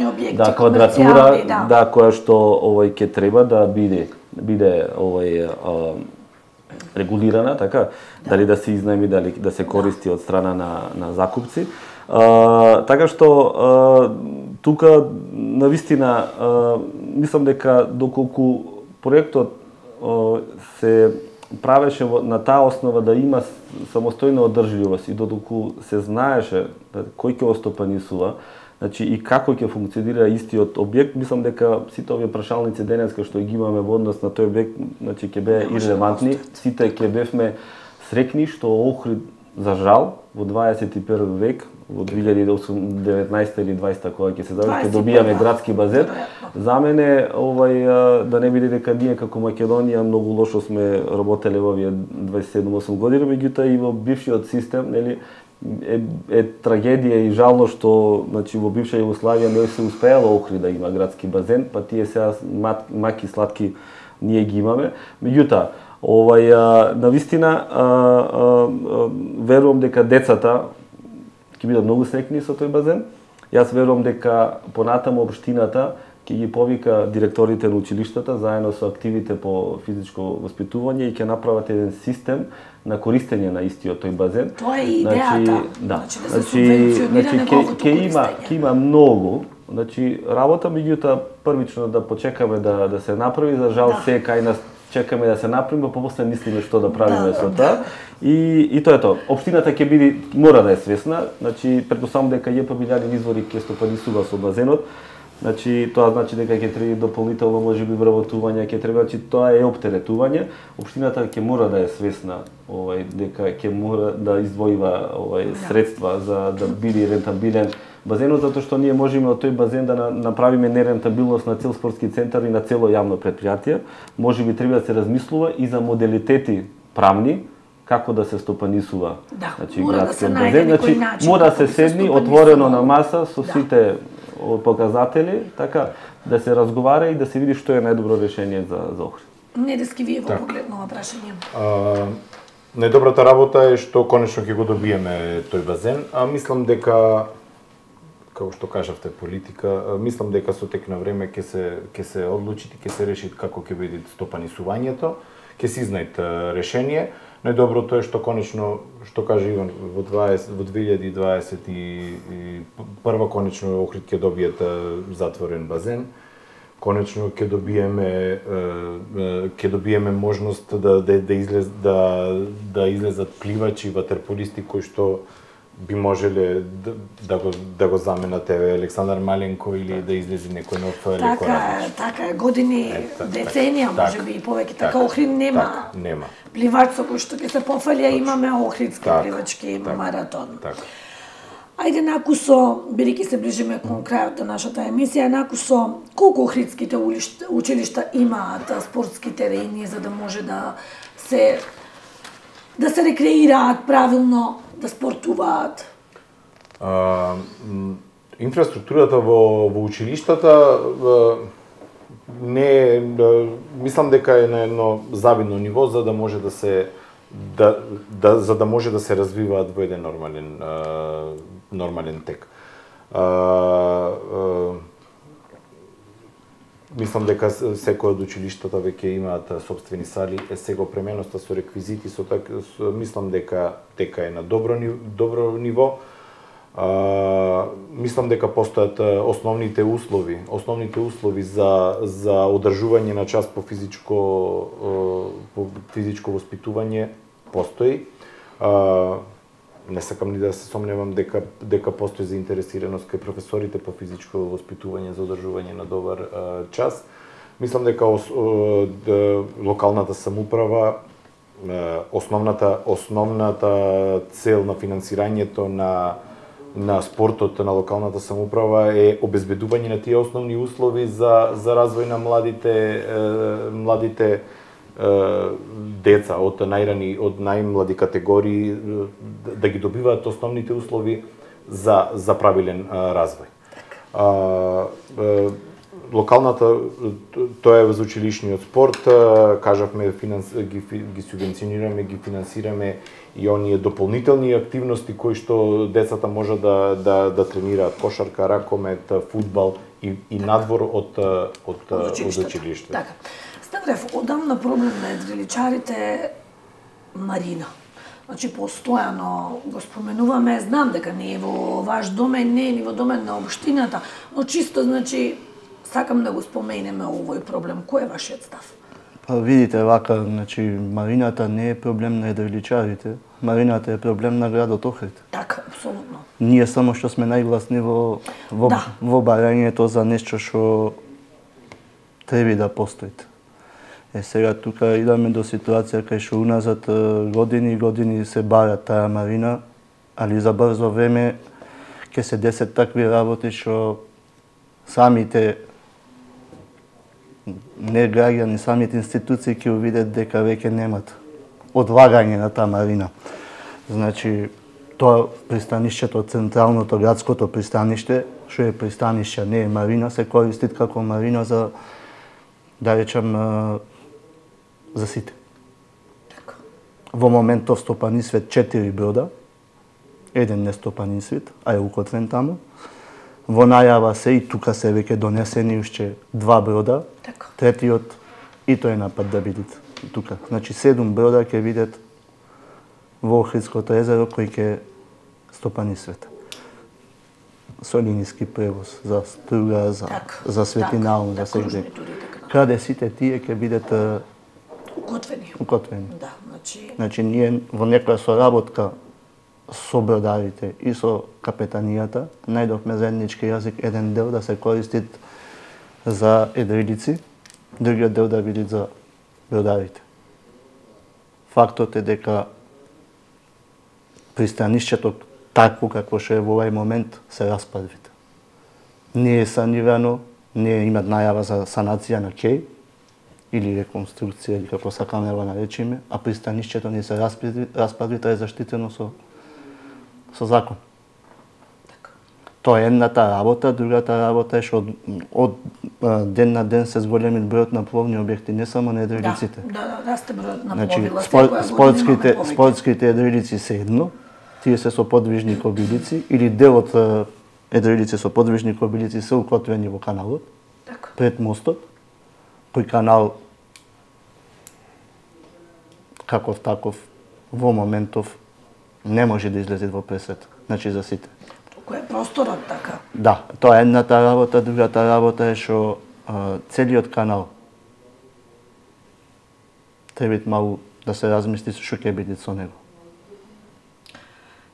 квадратура, која што ќе треба да биде регулирана, така, дали да се изнајми, дали да се користи од страна на закупци. Така што тука навистина мислам дека доколку проектот се правеше на таа основа да има самостојна одржливост и додолку се знаеше кој ќе остопанисува, значи и како ќе функционира истиот објект, мислам дека сите овие прашалници денеска што ги имаме во однос на тој објект, значи ќе беа ирелевантни, сите ќе бевме срекни што Охрид за жал во 21 век, во 2019 или 20 кога ќе се заврши, ќе добијаме градски базен. За мене да не биде дека ние како Македонија многу лошо сме работеле во овие 27-8 години, меѓутоа и во бившиот систем, нели, е трагедија и жално што значи во бивша Југославија не се успеало Охрид да има градски базен, па тие сега маки сладки ние ги имаме. Меѓутоа, навистина верувам дека децата ќе бидат многу среќни со тој базен. Јас верувам дека понатаму општината ќе ги повика директорите на училиштата заедно со активите по физичко воспитување и ќе направат еден систем на користење на истиот тој базен. Тоа е идејата. Значи, да се субвенционира неговото користење. Ќе има многу, значи работа, меѓутоа првично да почекаме да се направи, за жал се кај нас чекаме да се направи, па после мислиме што да правиме со тоа. И тоа е тоа. Општината ќе биде, мора да е свесна, значи претпоставам дека ЈП Билјанин извори ќе стопанисува со базенот. Значи тоа значи дека ќе треба дополнително можеби вработување, ќе треба, значи тоа е оптеретување. Општината ќе мора да е свесна дека ќе мора да издвојува средства за да биде рентабилен базенот, затоа што ние можеме од тој базен да направиме нерентабилност на цел спортски центар и на цело јавно предпријатие. Можеби треба да се размислува и за моделитети правни како да се стопанисува, значи градскиот базен. Значи мора да се седни отворено на маса со сите показатели, така да се разговара и да се види што е најдобро решение за Охрид. Недески вие во поглед на ова прашање. Најдобрата работа е што конечно ќе го добиеме тој базен, а мислам дека како што кажавте политика, мислам дека со тек на време ќе се одлучи и ќе се реши како ќе биде стопанисувањето, ќе се изнајде решение. Најдоброто е што конечно, што кажа Иван, во 2021 конечно Охрид ќе добијат затворен базен. Конечно ќе добиеме можност да излезат пливачи, ватерполисти кои што би можеле да го заменат Александар Маленко или да излезе некој нов леко различен. Така, години, деценија, можеби и повеќе. Така Охрид нема пливач со кој што ќе се пофалја, имаме Охридски пливачки маратон. Ајде накусо, бидејќи се ближиме кон крајот на нашата емисија, накусо колку охридските училишта имаат спортски терени за да може да се рекреираат правилно, да спортуваат? Инфраструктурата во училиштата не мислам дека е на едно завидно ниво за да може да се развиваат во еден нормален тек. Мислам дека секој од училиштата веќе имаат сопствени сали, сега опременоста со реквизити, мислам дека е на добро ниво. Мислам дека постојат основните услови за одржување на час по физичко воспитување постои. Не сакам ни да се сомневам дека постои заинтересираност кај професорите по физичко воспитување за одржување на добар час. Мислам дека локалната самоуправа, основната цел на финансирањето на спортот на локалната самоуправа е обезбедување на тие основни услови за развој на младите деца од најмлади категории, да ги добиваат основните услови за правилен развој. Тоа е за училишниот спорт, кажавме, ги субвенционираме, ги финансираме и оние дополнителни активности кои што децата може да тренираат: кошарка, ракомет, фудбал и надвор од училиште. Така. Ставрев, одамна проблем на едриличарите Марина. Значи, постојано го споменуваме, знам дека не е во ваш домен, не е ни во домен на општината, но чисто, значи, сакам да го споменеме овој проблем. Кој е вашиот став? Па видите вака, значи Марината не е проблем на едриличарите, Марината е проблем на градот Охрид. Така, апсолутно. Ние само што сме најгласни во барањето за нешто што треба да постои. Сега тука идаме до ситуација кај што уназад години се бара таа Марина, али за брзо време ќе се десет такви работи што самите не граѓани, самите институции ќе увидат дека веќе немат одлагање на таа Марина. Значи, тоа пристанишчето, централното градското пристаниште, што е пристаниште, не е Марина, се користи како Марина за, да речем, за сите. Во моментов стопанин свет 4 брода, еден нестопанин свет, а е укотвен таму. Во најава се и тука се веќе донесени уште 2 брода, третиот и тој е на пат да бидат тука. Значи 7 брода ќе видат во Охридското езеро кој ќе стопани свет. Со линиски превоз за струга, за светлинаум, за секој. Каде сите тие ќе бидат укотвени. Да, значи ние во некоја соработка со бродарите и со капетанијата најдовме заеднички јазик, еден дел да се користи за едрилици, другиот дел да биде за бродарите. Фактот е дека пристанишчето такво како што е во овај момент се распадвите. Не е санирано, не имат најава за санација на кеј или реконструкција, или како сакаме да наречиме, а пристанишчето не се распадвите е заштитено со закон. Тоа е едната работа, другата работа е што од ден на ден се зголеми бројот на пловни објекти, не само на едрилиците. Да, расте бројот на пловила. Значи, спортските едрилици се едно, тие се со подвижни кобилици, или дел од едрилици со подвижни кобилици се укотвени во каналот, пред мостот, кој канал каков таков во моментов не може да излезе во пресвет, значи за сите. Кој е просторот така? Да, тоа е едната работа, другата работа е што целиот канал треба малку да се размисли што ќе биде со него.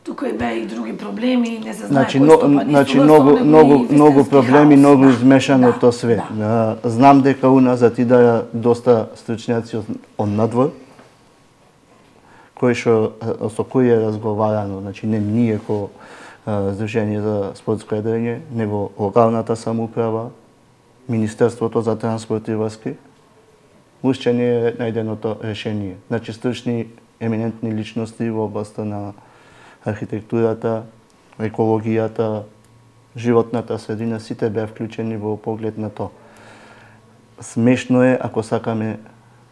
Тука и беа и други проблеми, не се знае значи, многу проблеми, многу измешано тоа све. Знам дека уназад идеја доста стручњаци од надвор, со кои е разговарано, значи не ние ко Здружение за спортско едрење, него локалната самоуправа, Министерството за транспорт и врски, уште не е најденото решение. Значи стручни еминентни личности во областа на архитектурата, екологијата, животната средина, сите беа вклучени во поглед на тоа. Смешно е ако сакаме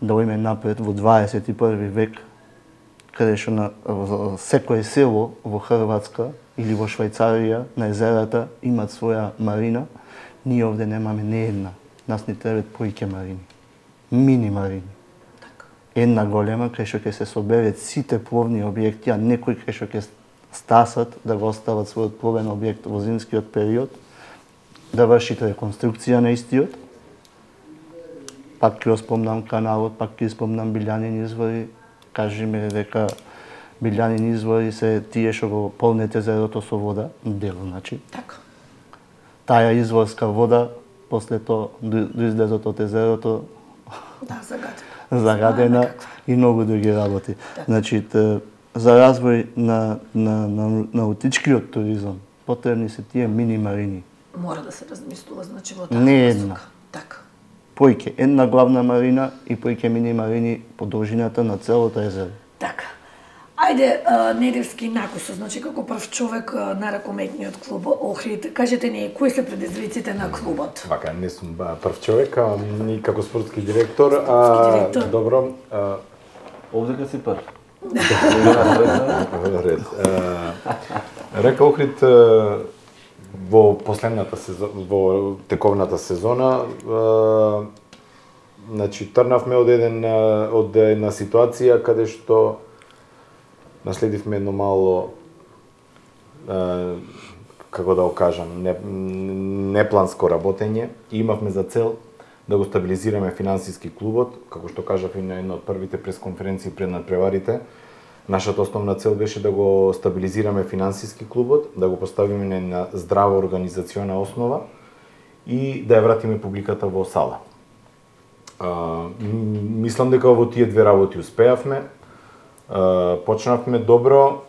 да оиме напред во 21 век, каде што на секое село во Хрватска или во Швајцарија на езерата имат своја марина, ние овде немаме не една. Нас ни требаат поиќе марини. Мини марини. Една голема кај што ќе се соберат сите пловни објекти, а некој кај што ќе стасот да го остават својот пловен објект во зимскиот период, да вршите реконструкција на истиот. Пак ќе спомнам каналот, пак ќе спомнам Билјанин извори. Кажи ме дека Билјанин извори се тие што го полнете езерото со вода, дело значи. Така. Таа изворска вода, после тоа до излезот од езерото, Да, загадена и многу други работи. Значи, за развој на наутичкиот туризам потребни се тие мини марини. Мора да се размислува, значи, во таа Не една. Така. Поиќе една главна марина и поиќе мини марини по должината на целото езеро. Така. Ајде, Недевски Накосо, значи како прв човек на ракометниот клуб Охрид, кажете ни, кои се предизвиците на клубот? Вака, не сум прв човек, ни како спортски директор. Добро. Овдека си прв. Ред. Река Охрид во последната сезона, во тековната сезона, значи трнавме од една ситуација каде што наследивме едно мало, како да го кажам, непланско работење и имавме за цел да го стабилизираме финансиски клубот, како што кажав и на една од првите пресконференции пред надпреварите. Нашата основна цел беше да го стабилизираме финансиски клубот, да го поставиме на една здрава организациона основа и да ја вратиме публиката во сала. Мислам дека во тие две работи успеавме. Почнавме добро,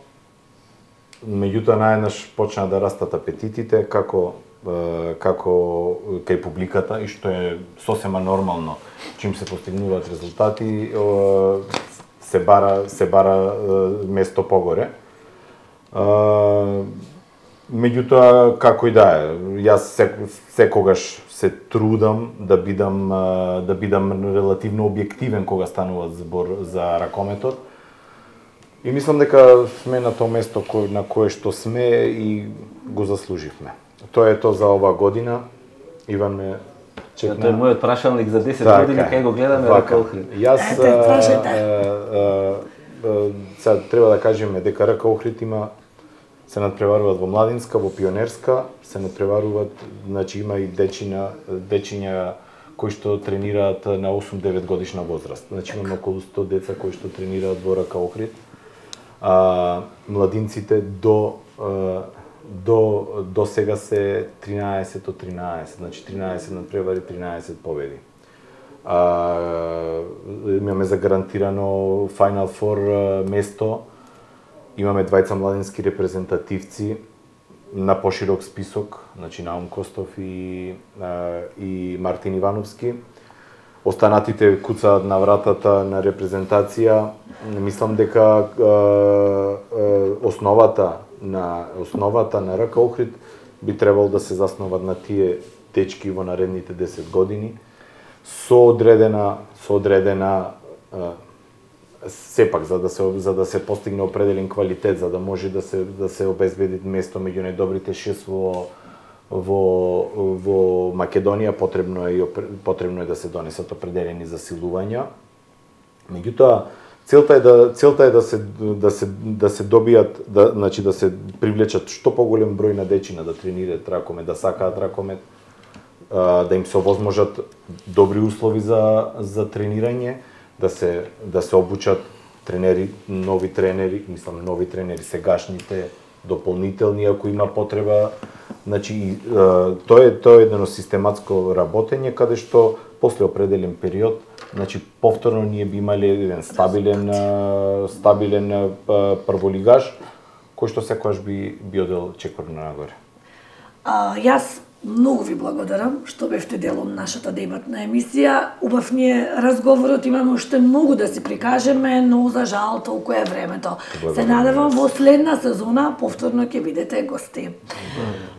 меѓутоа наеднаш почна да растат апетитите како кај публиката и што е сосема нормално. Чим се постигнуваат резултати, се бара место погоре. Меѓутоа, како и да е, јас секогаш се трудам да бидам релативно објективен кога станува збор за ракометот. И мислам дека сме на тоа место на кое што сме и го заслуживме. Тоа е тоа за оваа година. Иван ме чекна. Тоа е мојот прашалник за 10 години, кај го гледаме Река Охрид. Јас сега треба да кажеме дека Река Охрид се надпреваруваат во младинска, во пионерска, се надпреваруваат, значи има и дечиња кои што тренираат на 8-9 годишна возраст. Значи имаме околу 100 деца кои што тренираат во Река Охрид. Младинците до сега се 13 од 13, значи 13 надпревари, 13 победи. Имаме загарантирано Final Four место, имаме двајца младински репрезентативци на поширок список, значи Наум Костов и Мартин Ивановски. Останатите куцаат на вратата на репрезентација. Мислам дека основата на Река Охрид би требало да се заснова на тие дечки во наредните 10 години со одредена сепак за да се постигне определен квалитет, за да може да се обезбеди место меѓу најдобрите 6 во Македонија, потребно е да се донесат определени засилувања. Меѓутоа, целта е да се добијат, значи да се привлечат што поголем број на дечина да тренираат ракомет, да сакаат ракомет, да им се овозможат добри услови за тренирање, да се обучат нови тренери, сегашните, дополнителни ако има потреба. Значи тоа е едно систематско работење каде што после определен период, значи повторно ние би имале еден стабилен прволигаш кој што секогаш би одел чекорно нагоре. Јас многу ви благодарам што бевте дел од нашата дебатна емисија. Убав ни е разговорот, имаме уште многу да си прикажеме, но за жал толку е времето. Се надевам во следна сезона повторно ќе бидете гости.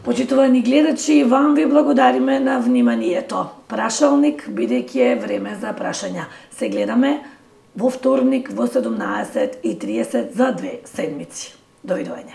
Почитувани гледачи, вам ви благодариме на вниманието. Прашалник, бидејќи е време за прашања. Се гледаме во вторник во 17:30 за 2 седмици. Довидување.